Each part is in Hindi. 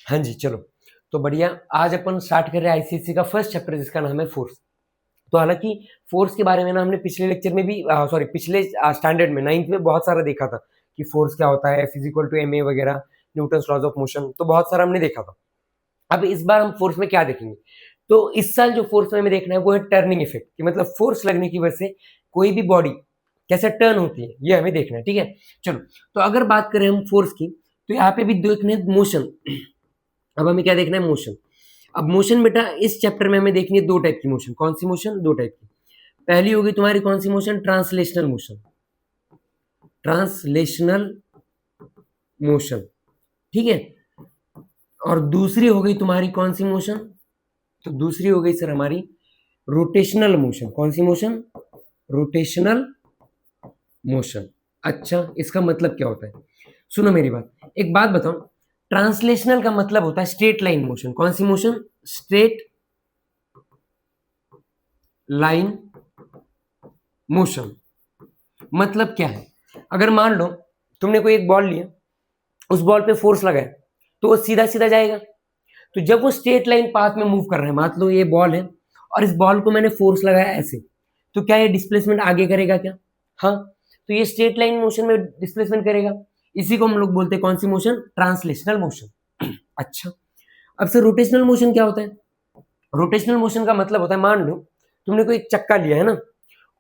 हाँ जी, चलो तो बढ़िया। आज अपन स्टार्ट कर रहे हैं आईसीएससी का फर्स्ट चैप्टर जिसका नाम है फोर्स। तो हालांकि फोर्स के बारे में ना हमने पिछले लेक्चर में भी सॉरी पिछले स्टैंडर्ड में 9th में बहुत सारा देखा था कि फोर्स क्या होता है, F=ma वगैरह, न्यूटन लॉज ऑफ मोशन, तो बहुत सारा हमने देखा था। अब इस बार हम फोर्स में क्या देखेंगे, तो इस साल जो फोर्स में हमें देखना है वो है टर्निंग इफेक्ट, कि मतलब फोर्स लगने की वजह से कोई भी बॉडी कैसे टर्न होती है ये हमें देखना है। ठीक है, चलो तो अगर बात करें हम फोर्स की, तो यहाँ पे भी देखने मोशन। अब हमें क्या देखना है, मोशन। अब मोशन बेटा इस चैप्टर में हमें देखनी है दो टाइप की मोशन। कौन सी मोशन? दो टाइप की। पहली होगी तुम्हारी कौन सी motion? Translational motion. Translational motion, ठीक है। और दूसरी हो गई तुम्हारी कौन सी मोशन? तो दूसरी हो गई सर हमारी रोटेशनल मोशन। कौन सी मोशन? Rotational motion. अच्छा, इसका मतलब क्या होता है? सुनो मेरी बात, एक बात बताओ। ट्रांसलेशनल का मतलब होता है स्ट्रेट लाइन मोशन। कौन सी मोशन? Straight line motion. मतलब क्या है? अगर मान लो तुमने कोई एक बॉल लिया, उस बॉल पे फोर्स लगाया, तो वो सीधा सीधा जाएगा। तो जब वो स्ट्रेट लाइन पाथ में मूव कर रहा है, मान लो ये बॉल है और इस बॉल को मैंने फोर्स लगाया ऐसे, तो क्या ये डिस्प्लेसमेंट आगे करेगा क्या? हाँ, तो ये स्ट्रेट लाइन मोशन में डिस्प्लेसमेंट करेगा। इसी को हम लोग बोलते हैं कौन सी मोशन? Translational motion. अच्छा, अब सर रोटेशनल मोशन क्या होता है? रोटेशनल मोशन का मतलब होता है, मान लो तुमने कोई एक चक्का लिया है ना,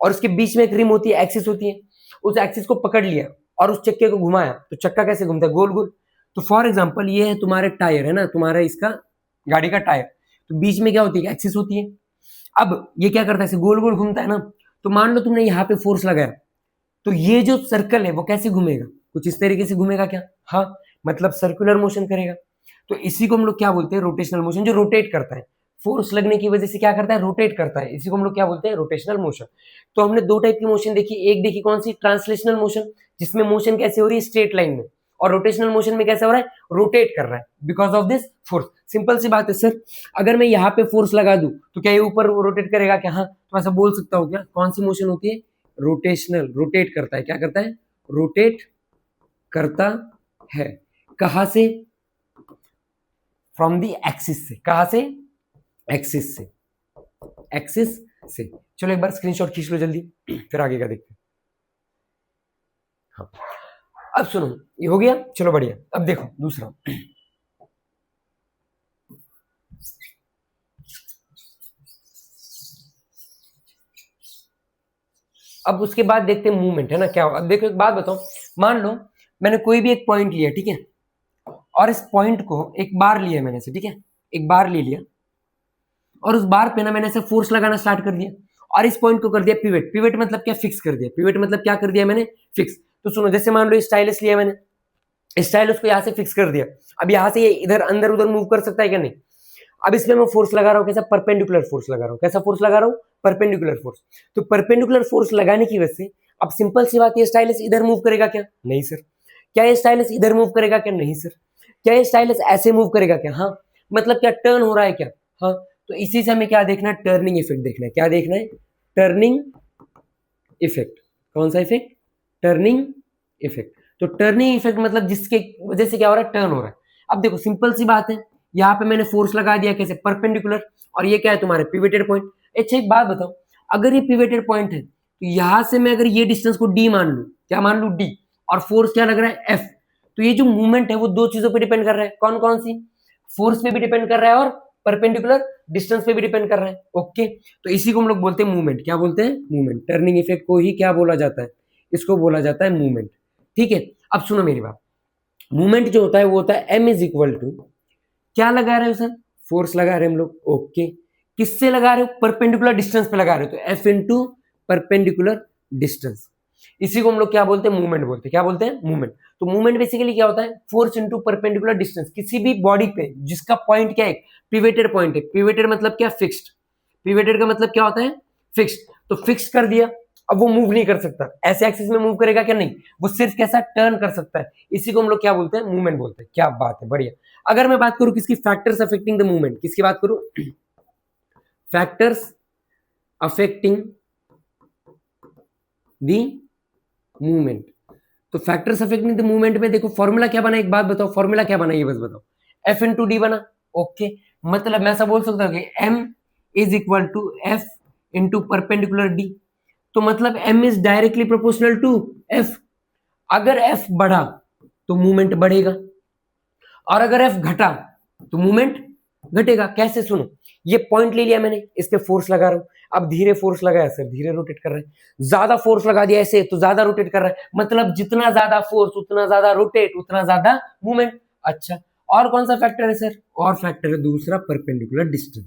और उसके बीच में एक रिम होती है, एक्सिस होती है। उस एक्सिस को पकड़ लिया और उस चक्के को घुमाया, तो चक्का कैसे घूमता है? गोल गोल। तो फॉर एग्जांपल ये है तुम्हारे टायर है ना, तुम्हारा इसका गाड़ी का टायर, तो बीच में क्या होती है? एक्सिस होती है। अब ये क्या करता है? ऐसे गोल गोल घूमता है ना। तो मान लो तुमने यहाँ पे फोर्स लगाया, तो ये जो सर्कल है वो कैसे घूमेगा? कुछ इस तरीके से घूमेगा क्या? हाँ, मतलब सर्कुलर मोशन करेगा। तो इसी को हम लोग क्या बोलते हैं? रोटेशनल मोशन, जो रोटेट करता है। फोर्स लगने की वजह से क्या करता है? रोटेट करता है। इसी को हम लोग क्या बोलते हैं? Rotational motion. तो हमने दो टाइप की मोशन देखी। एक देखी कौन सी? ट्रांसलेशनल मोशन, जिसमें मोशन कैसे हो रही है? स्ट्रेट लाइन में। और रोटेशनल मोशन में कैसा हो रहा है? रोटेट कर रहा है because of this force. Simple सी बात है सर, अगर मैं यहाँ पे फोर्स लगा दूं तो क्या ये ऊपर रोटेट करेगा क्या? हाँ, तो ऐसा बोल सकता हूँ क्या? कौन सी मोशन होती है? रोटेशनल। रोटेट करता है। क्या करता है? रोटेट करता है। कहां से? फ्रॉम दी एक्सिस से। कहां से? एक्सिस से। एक्सिस से। चलो एक बार स्क्रीनशॉट खींच लो जल्दी, फिर आगे का देखते हैं। हाँ, अब सुनो, ये हो गया। चलो बढ़िया, अब देखो दूसरा। अब उसके बाद देखते हैं मूवमेंट, है ना क्या होगा। अब देखो एक बात बताओ, मान लो मैंने कोई भी एक पॉइंट लिया, ठीक है, और इस पॉइंट को एक बार लिया मैंने से, ठीक है, एक बार ले लिया, और उस बार पे ना मैंने ऐसे फोर्स लगाना स्टार्ट कर दिया, और इस पॉइंट को कर दिया पिवट। पिवट मतलब क्या? फिक्स कर दिया। पिवट मतलब क्या कर दिया मैंने? फिक्स। तो सुनो, जैसे मान लो स्टाइलस लिया मैंने, स्टाइलस को यहाँ से फिक्स कर दिया। अब यहाँ से ये इधर अंदर उधर मूव कर सकता है क्या? नहीं। अब इसमें मैं फोर्स लगा रहा हूँ, कैसा? परपेंडिकुलर फोर्स लगा रहा हूँ। कैसा फोर्स लगा रहा हूँ? Perpendicular force. तो परपेंडिकुलर फोर्स लगाने की वजह से अब सिंपल सी बात, ये स्टाइलस इधर मूव करेगा क्या? नहीं सर। क्या ये स्टाइलस इधर मूव करेगा क्या? नहीं सर। क्या ये स्टाइलस ऐसे मूव करेगा क्या? हाँ। मतलब क्या टर्न हो रहा है क्या? हाँ। तो इसी से हमें क्या देखना है? टर्निंग इफेक्ट देखना है। क्या देखना है? Turning effect. कौन सा इफेक्ट? Turning effect. तो टर्निंग इफेक्ट मतलब जिसके वजह से क्या हो रहा है? टर्न हो रहा है। अब देखो सिंपल सी बात है, यहाँ पे मैंने फोर्स लगा दिया, कैसे? परपेंडिकुलर, और ये क्या है? तुम्हारे पिवेटेड पॉइंट। अच्छा एक बात बताओ, अगर ये पिवेटेड पॉइंट है, तो यहां से मैं अगर ये डिस्टेंस को डी मान लू, क्या मान लू? डी, और फोर्स क्या लग रहा है? एफ। तो ये जो मूवमेंट है वो दो चीजों पर डिपेंड कर रहा है। कौन कौन सी? फोर्स पे भी डिपेंड कर रहा है और परपेंडिकुलर डिस्टेंस पे भी डिपेंड कर रहा है। ओके, तो इसी को हम लोग बोलते हैं मूवमेंट। क्या बोलते हैं? मूवमेंट। टर्निंग इफेक्ट को ही क्या बोला जाता है? इसको बोला जाता है मूवमेंट। ठीक है, अब सुनो मेरी बात। मूवमेंट जो होता है वो होता है एम इज इक्वल टू, क्या लगा रहे हो सर? फोर्स लगा रहे हैं हम लोग। ओके, किससे लगा रहे हो? परपेंडिकुलर डिस्टेंस पे लगा रहे हो, तो एफ इंटू परपेंडिकुलर डिस्टेंस। इसी को हम लोग क्या बोलते हैं? मूवमेंट बोलते हैं। क्या बोलते हैं? मूवमेंट। तो मूवमेंट बेसिकली क्या होता है? Force into perpendicular distance. किसी भी बॉडी पे जिसका पॉइंट क्या है? पिवेटेड पॉइंट है। पिवेटेड मतलब क्या? फिक्स्ड। पिवेटेड का मतलब क्या होता है? फिक्स्ड। तो फिक्स कर दिया, अब वो मूव नहीं कर सकता। ऐसे एक्सिस में मूव करेगा क्या? नहीं, वो सिर्फ कैसा? टर्न कर सकता है। इसी को हम लोग क्या बोलते हैं? मूवमेंट बोलते हैं। क्या बात है, बढ़िया। अगर मैं बात करूं किसकी? Factors affecting the movement. किसकी बात करूं? Factors affecting the movement. तो फैक्टर्स अफेक्टिंग द मूवमेंट में देखो फॉर्मूला क्या बना, एक बात बताओ, फॉर्मूला क्या बना ये बस बताओ। F इंटू डी बना। ओके, मतलब मैं ऐसा बोल सकता हूँ कि M is equal to F into perpendicular D. तो मतलब M is directly proportional to F। अगर F बढ़ा तो मूवमेंट बढ़ेगा, और अगर F घटा तो मूवमेंट घटेगा। कैसे? सुनो, ये पॉइंट ले लिया मैंने, इस पे फोर्स लगा रहा हूं। अब धीरे फोर्स लगाया सर, धीरे रोटेट कर रहा है। ज्यादा फोर्स लगा दिया ऐसे तो ज्यादा रोटेट कर रहा है, मतलब जितना ज्यादा फोर्स उतना ज्यादा रोटेट, उतना ज्यादा मूवमेंट। अच्छा, और कौन सा फैक्टर है सर? और फैक्टर है दूसरा, परपेंडिकुलर डिस्टेंस।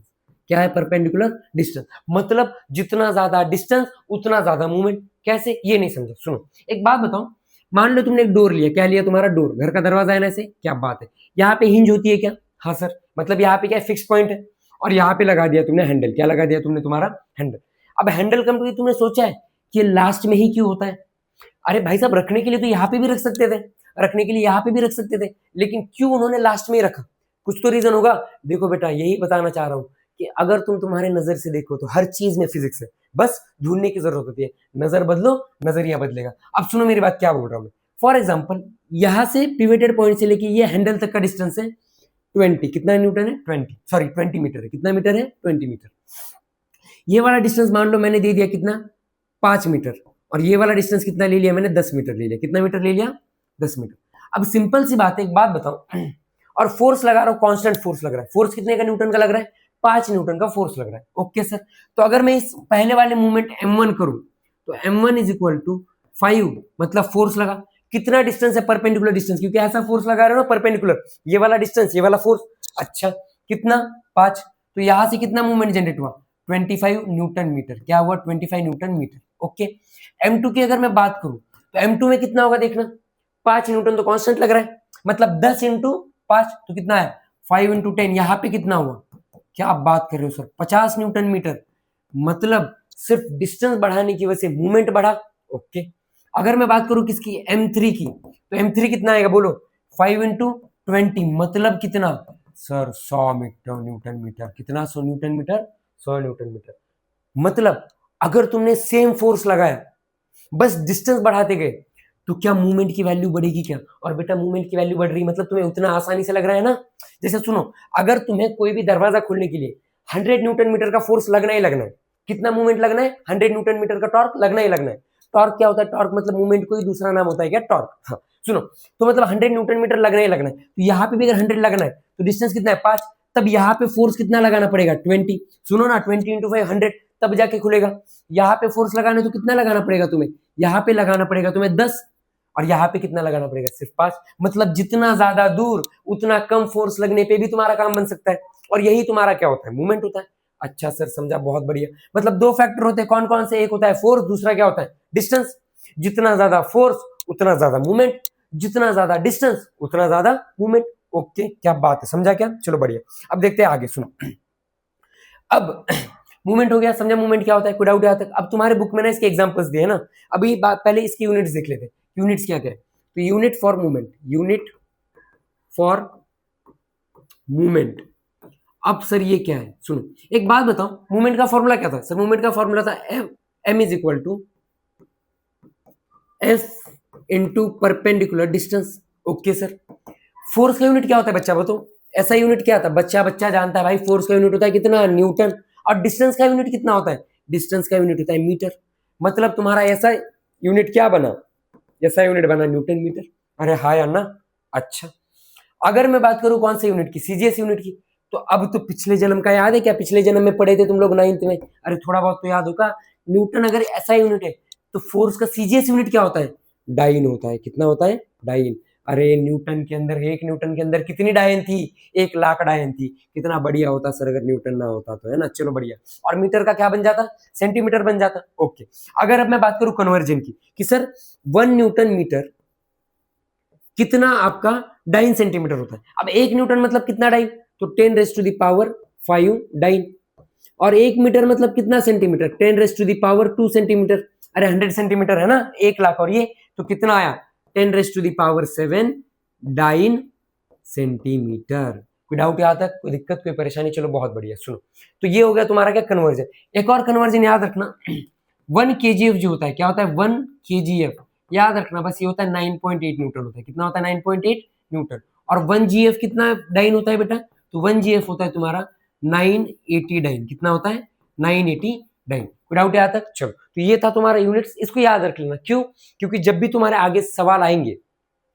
क्या है? परपेंडिकुलर डिस्टेंस, मतलब जितना ज्यादा डिस्टेंस उतना ज्यादा मूवमेंट। कैसे? ये नहीं समझा। सुनो, एक बात बताओ, मान लो तुमने एक डोर लिया। क्या लिया? तुम्हारा डोर, घर का दरवाजा है ना ऐसे। क्या बात है, यहाँ पे हिंज होती है क्या? हाँ सर, मतलब यहाँ पे क्या फिक्स पॉइंट है, और यहाँ पे लगा दिया तुमने हैंडल। क्या लगा दिया तुमने? तुम्हारा हैंडल। अब हैंडल कंपनी तुमने सोचा है कि लास्ट में ही क्यों होता है? अरे भाई साहब, रखने के लिए तो यहाँ पे भी रख सकते थे, रखने के लिए यहाँ पे भी रख सकते थे, लेकिन क्यों उन्होंने लास्ट में ही रखा? कुछ तो रीजन होगा। देखो बेटा, यही बताना चाह रहा हूँ कि अगर तुम तुम्हारे नजर से देखो तो हर चीज में फिजिक्स है, बस ढूंढने की जरूरत होती है। नजर बदलो, नजरिया बदलेगा। अब सुनो मेरी बात, क्या बोल रहा हूँ मैं। फॉर एग्जाम्पल, यहां से पिवेटेड पॉइंट से लेके ये हैंडल तक का डिस्टेंस है 20। कितना न्यूटन है? 20, सॉरी 20 मीटर है। कितना मीटर है? 20 मीटर। ये वाला डिस्टेंस मान लो मैंने दे दिया कितना? 5 मीटर। और ये वाला डिस्टेंस कितना ले लिया मैंने? 10 मीटर ले लिया। कितना मीटर ले लिया? 10 मीटर। अब सिंपल सी बात है, एक बात बताओ, और फोर्स लगा रहा हूं, कांस्टेंट फोर्स लग रहा है। फोर्स कितने का न्यूटन का लग रहा है? 5 न्यूटन का फोर्स लग रहा है। ओके सर, तो अगर मैं इस पहले वाले मूवमेंट M1 करूं तो M1 इज इक्वल टू 5, मतलब फोर्स लगा। कितना डिस्टेंस है? परपेंडिकुलर डिस्टेंस, क्योंकि ऐसा फोर्स लगा रहे हो ना परपेंडिकुलर, ये वाला डिस्टेंस, ये वाला फोर्स। अच्छा, कितना? 5। तो यहां से कितना मूवमेंट जनरेट हुआ? 25 न्यूटन मीटर। क्या हुआ? 25 न्यूटन मीटर। ओके, M2 की अगर मैं बात करूं तो M2 में कितना होगा देखना। 5 न्यूटन तो कांस्टेंट लग रहा है, मतलब 10 इंटू 5 तो कितना है? 5 इंटू 10। यहाँ पे कितना हुआ? क्या आप बात कर रहे हो सर? 50 Newton metre. मतलब सिर्फ डिस्टेंस बढ़ाने की वजह से मूवमेंट बढ़ा। ओके, अगर मैं बात करूं किसकी? M3 की, तो M3 कितना आएगा बोलो? 5 इंटू 20, मतलब कितना सर? 100 metre Newton metre. कितना? 100 न्यूटन मीटर, 100 न्यूटन मीटर। मतलब अगर तुमने सेम फोर्स लगाया, बस डिस्टेंस बढ़ाते गए, तो क्या मूवमेंट की वैल्यू बढ़ेगी क्या? और बेटा मूवमेंट की वैल्यू बढ़ रही, मतलब तुम्हें उतना आसानी से लग रहा है ना। जैसे सुनो, अगर तुम्हें कोई भी दरवाजा खोलने के लिए 100 न्यूटन मीटर का फोर्स लगना ही लगना है, कितना मूवमेंट लगना है? 100 न्यूटन मीटर का टॉर्क लगना ही लगना है। टॉर्क क्या होता है? टॉर्क मतलब मूवमेंट को ही दूसरा नाम होता है क्या? टॉर्क। हाँ सुनो, तो मतलब 100 न्यूटन मीटर लगना ही लगना है। तो यहाँ पे भी अगर 100 लगना है तो डिस्टेंस कितना है? 5। तब यहाँ पे फोर्स कितना लगाना पड़ेगा? 20। सुनो ना, 20 इंटू 5 100, तब जाके खुलेगा। यहाँ पे फोर्स लगाने तो कितना लगाना पड़ेगा तुम्हें? यहाँ पे लगाना पड़ेगा तुम्हें 10, और यहाँ पे कितना लगाना पड़ेगा? सिर्फ 5। मतलब जितना ज्यादा दूर उतना कम फोर्स लगने पे भी तुम्हारा काम बन सकता है, और यही तुम्हारा क्या होता है? मूवमेंट होता है। अच्छा सर, समझा, बहुत बढ़िया। मतलब दो फैक्टर होते हैं, कौन कौन से? एक होता है फोर्स, दूसरा क्या होता है? डिस्टेंस। जितना ज्यादा फोर्स उतना ज्यादा मूवमेंट, जितना ज्यादा डिस्टेंस उतना ज्यादा मूवमेंट। ओके, क्या बात है, समझा क्या? चलो बढ़िया। अब देखते हैं आगे, सुनो। अब मूवमेंट हो गया, समझा मूवमेंट क्या होता है? कोई डाउट है तक? अब तुम्हारे बुक में ना इसके एग्जांपल्स दिए हैं ना, अभी पहले इसकी यूनिट्स देख लेते हैं। यूनिट्स क्या क्या है? तो unit for movement, unit for movement. अब सर ये क्या है? सुनो, एक बात बताओ, मूवमेंट का फॉर्मूला क्या था सर? मूवमेंट का फॉर्मूला था m is equal to f into perpendicular distance. Okay sir, force का यूनिट क्या होता है बच्चा बताओ? ऐसा यूनिट क्या था? बच्चा बच्चा जानता है भाई, फोर्स का यूनिट होता है कितना? न्यूटन। और डिस्टेंस का यूनिट कितना होता है? डिस्टेंस का यूनिट होता है मीटर। मतलब तुम्हारा ऐसा यूनिट क्या बना? ऐसा यूनिट बना न्यूटन मीटर। अरे हाँ यार ना। अच्छा, अगर मैं बात करूं कौन से यूनिट की? सीजीएस यूनिट की। तो अब तो पिछले जन्म का याद है क्या? पिछले जन्म में पढ़े थे तुम लोग 9th में। अरे थोड़ा बहुत तो याद होगा। न्यूटन अगर ऐसा यूनिट है तो फोर्स का सीजीएस यूनिट क्या होता है? डाइन होता है। कितना होता है? डाइन। अरे न्यूटन के अंदर, एक न्यूटन के अंदर कितनी डायन थी? 1,00,000 डायन थी। कितना बढ़िया होता सर अगर न्यूटन ना होता तो, है ना। चलो बढ़िया। और मीटर का क्या बन जाता? सेंटीमीटर बन जाता। ओके, अगर अब मैं बात करूं कन्वर्जन की, कि सर 1 न्यूटन मीटर कितना आपका डाइन सेंटीमीटर होता है। अब 1 न्यूटन मतलब कितना डाइन? तो 10⁵ डाइन। और 1 मीटर मतलब कितना सेंटीमीटर? 10⁻² सेंटीमीटर। अरे 100 सेंटीमीटर है ना, 1,00,000। और ये तो कितना आया? 10⁻7 डाइन सेंटीमीटर। कोई डाउट यहाँ तक? कोई दिक्कत, कोई परेशानी? चलो बहुत बढ़िया। सुनो, तो ये हो गया तुम्हारा क्या? कन्वर्जन। एक और कन्वर्जन याद रखना, 1 kgf जो होता है, क्या होता है? 1 kgf याद रखना, बस ये होता है 9.8 न्यूटन होता है। कितना होता है? 9.8 न्यूटन। और 1 GF कितना डाइन होता है बेटा? तो 1 GF होता है तुम्हारा 980 डाइन। कितना होता है? 980 डाइन। कोई डाउट है यहाँ तक? चलो, तो ये था तुम्हारा यूनिट्स, इसको याद रख लेना। क्यों? क्योंकि जब भी तुम्हारे आगे सवाल आएंगे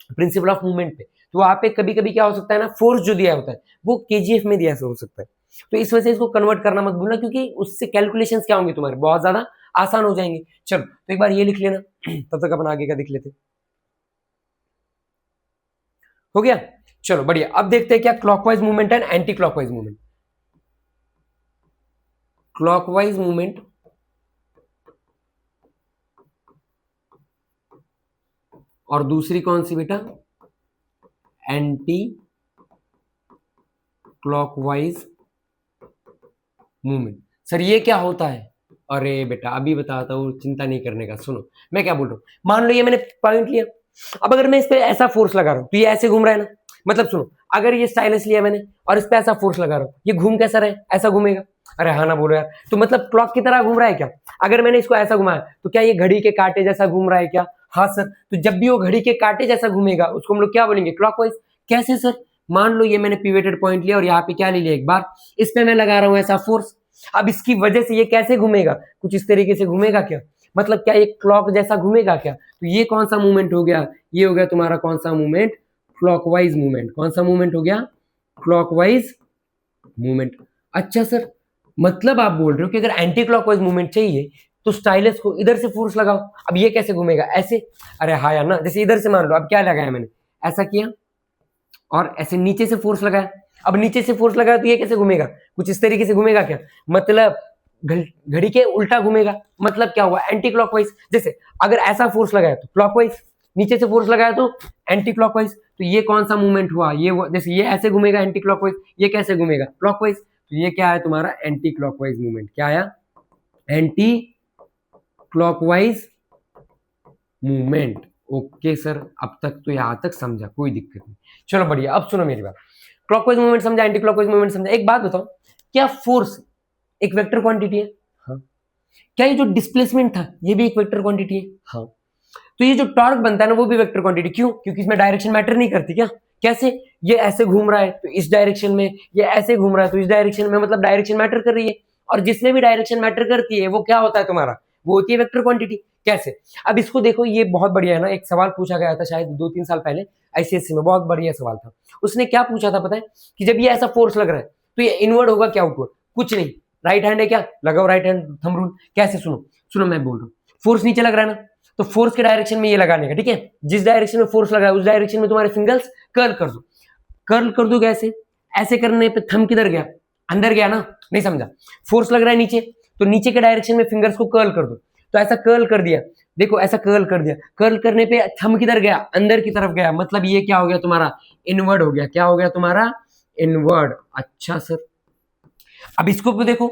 प्रिंसिपल ऑफ मूवमेंट पे, तो वहां पे कभी कभी क्या हो सकता है ना, फोर्स जो दिया होता है वो केजीएफ में दिया हो सकता है। तो इस वजह से इसको कन्वर्ट करना मत भूलना, क्योंकि उससे कैलकुलेशंस क्या होंगे तुम्हारे बहुत ज्यादा आसान हो जाएंगे। चलो, तो एक बार ये लिख लेना, तब तक अपन आगे का देख लेते। हो गया? चलो बढ़िया। अब देखते हैं क्या clockwise movement and anti clockwise movement. Clockwise movement और दूसरी कौन सी बेटा? Anti clockwise movement. सर ये क्या होता है? अरे बेटा अभी बताता हूँ, चिंता नहीं करने का। सुनो मैं क्या बोल रहा हूँ। मान लो ये मैंने पॉइंट लिया, अब अगर मैं इस पे ऐसा फोर्स लगा रहा हूँ तो ये ऐसे घूम रहा है ना। मतलब सुनो, अगर ये स्टाइलस लिया मैंने और इस पे ऐसा फोर्स लगा रहा हूँ, ये घूम कैसा रहे? ऐसा घूमेगा। अरे हाँ ना बोलो यार। तो मतलब क्लॉक की तरह घूम रहा है क्या? अगर मैंने इसको ऐसा घुमाया तो क्या ये घड़ी के कांटे जैसा घूम रहा है क्या? हाँ सर। तो जब भी वो घड़ी के कांटे जैसा घूमेगा उसको हम लोग क्या बोलेंगे? क्लॉकवाइज। कैसे सर? मान लो ये मैंने पिवेटेड पॉइंट लिया और यहाँ पे क्या ले लिया एक बार, इस पे मैं लगा रहा हूँ ऐसा फोर्स। अब इसकी वजह से ये कैसे घूमेगा? कुछ इस तरीके से घूमेगा क्या? मतलब क्या ये क्लॉक जैसा घूमेगा क्या? तो ये कौन सा मूवमेंट हो गया? ये हो गया तुम्हारा कौन सा मूवमेंट? Clockwise movement. कौन सा मूवमेंट हो गया? Clockwise movement. अच्छा सर, मतलब आप बोल रहे हो कि अगर एंटी क्लॉकवाइज मूवमेंट चाहिए तो स्टाइलस को इधर से फोर्स लगाओ। अब ये कैसे घूमेगा? ऐसे। अरे हाँ यार ना, जैसे इधर से मान लो, अब क्या लगाया मैंने? ऐसा किया और ऐसे नीचे से फोर्स लगाया। अब नीचे से फोर्स लगाया तो ये कैसे घूमेगा? कुछ इस तरीके से घूमेगा क्या? मतलब घड़ी के उल्टा घूमेगा। मतलब क्या हुआ? Anti clockwise. जैसे अगर ऐसा फोर्स लगाया तो क्लॉकवाइज, नीचे से फोर्स लगाया तो एंटी क्लॉकवाइज। तो ये कौन सा मूवमेंट हुआ? ये जैसे ये ऐसे घूमेगा एंटी क्लॉकवाइज, ये कैसे घूमेगा? क्लॉकवाइज। तो ये क्या है तुम्हारा? Anti clockwise movement. क्या आया? Anti clockwise movement. Okay sir, अब तक तो यहां तक समझा, कोई दिक्कत नहीं। चलो बढ़िया। अब सुनो मेरी बात। क्लॉकवाइज मूवमेंट समझा, एंटी क्लॉकवाइज मूवमेंट समझा। एक बात बताओ, क्या फोर्स एक वेक्टर क्वांटिटी है? हाँ। क्या ये जो डिस्प्लेसमेंट था ये भी एक वेक्टर क्वांटिटी है? हाँ। तो ये जो टॉर्क बनता है ना वो भी वेक्टर क्वांटिटी। क्यों? क्योंकि इसमें डायरेक्शन मैटर नहीं करती क्या? कैसे? ये ऐसे घूम रहा है तो इस डायरेक्शन में, ये ऐसे घूम रहा है तो इस डायरेक्शन में, मतलब डायरेक्शन मैटर कर रही है। और जिसमें भी डायरेक्शन मैटर करती है वो क्या होता है तुम्हारा? वो होती है वेक्टर क्वांटिटी। कैसे? अब इसको देखो, ये बहुत बढ़िया है ना। एक सवाल पूछा गया था शायद 2-3 साल पहले आईसीएससी में, बहुत बढ़िया सवाल था। उसने क्या पूछा था पता है? कि जब ये ऐसा फोर्स लग रहा है तो ये इनवर्ड होगा क्या आउटवर्ड? कुछ नहीं। राइट हैंड है क्या? लगाओ राइट हैंड थंब रूल। कैसे? सुनो सुनो, मैं बोल रहा हूँ। फोर्स नीचे लग रहा है ना, तो फोर्स के डायरेक्शन में ये लगाने का, ठीक है? जिस डायरेक्शन में फोर्स लगा है उस डायरेक्शन में तुम्हारे फिंगर्स कर्ल कर दो। कर्ल कर दो कैसे? ऐसे करने पे थंब किधर गया? अंदर गया ना। नहीं समझा? फोर्स लग रहा है नीचे, तो नीचे के डायरेक्शन में फिंगर्स को कर्ल कर दो। तो ऐसा कर्ल कर दिया, देखो ऐसा कर्ल कर दिया। कर्ल करने पे थंब किधर गया? अंदर की तरफ गया। मतलब ये क्या हो गया तुम्हारा? इनवर्ड हो गया। क्या हो गया तुम्हारा? इनवर्ड। अच्छा सर, अब इसको देखो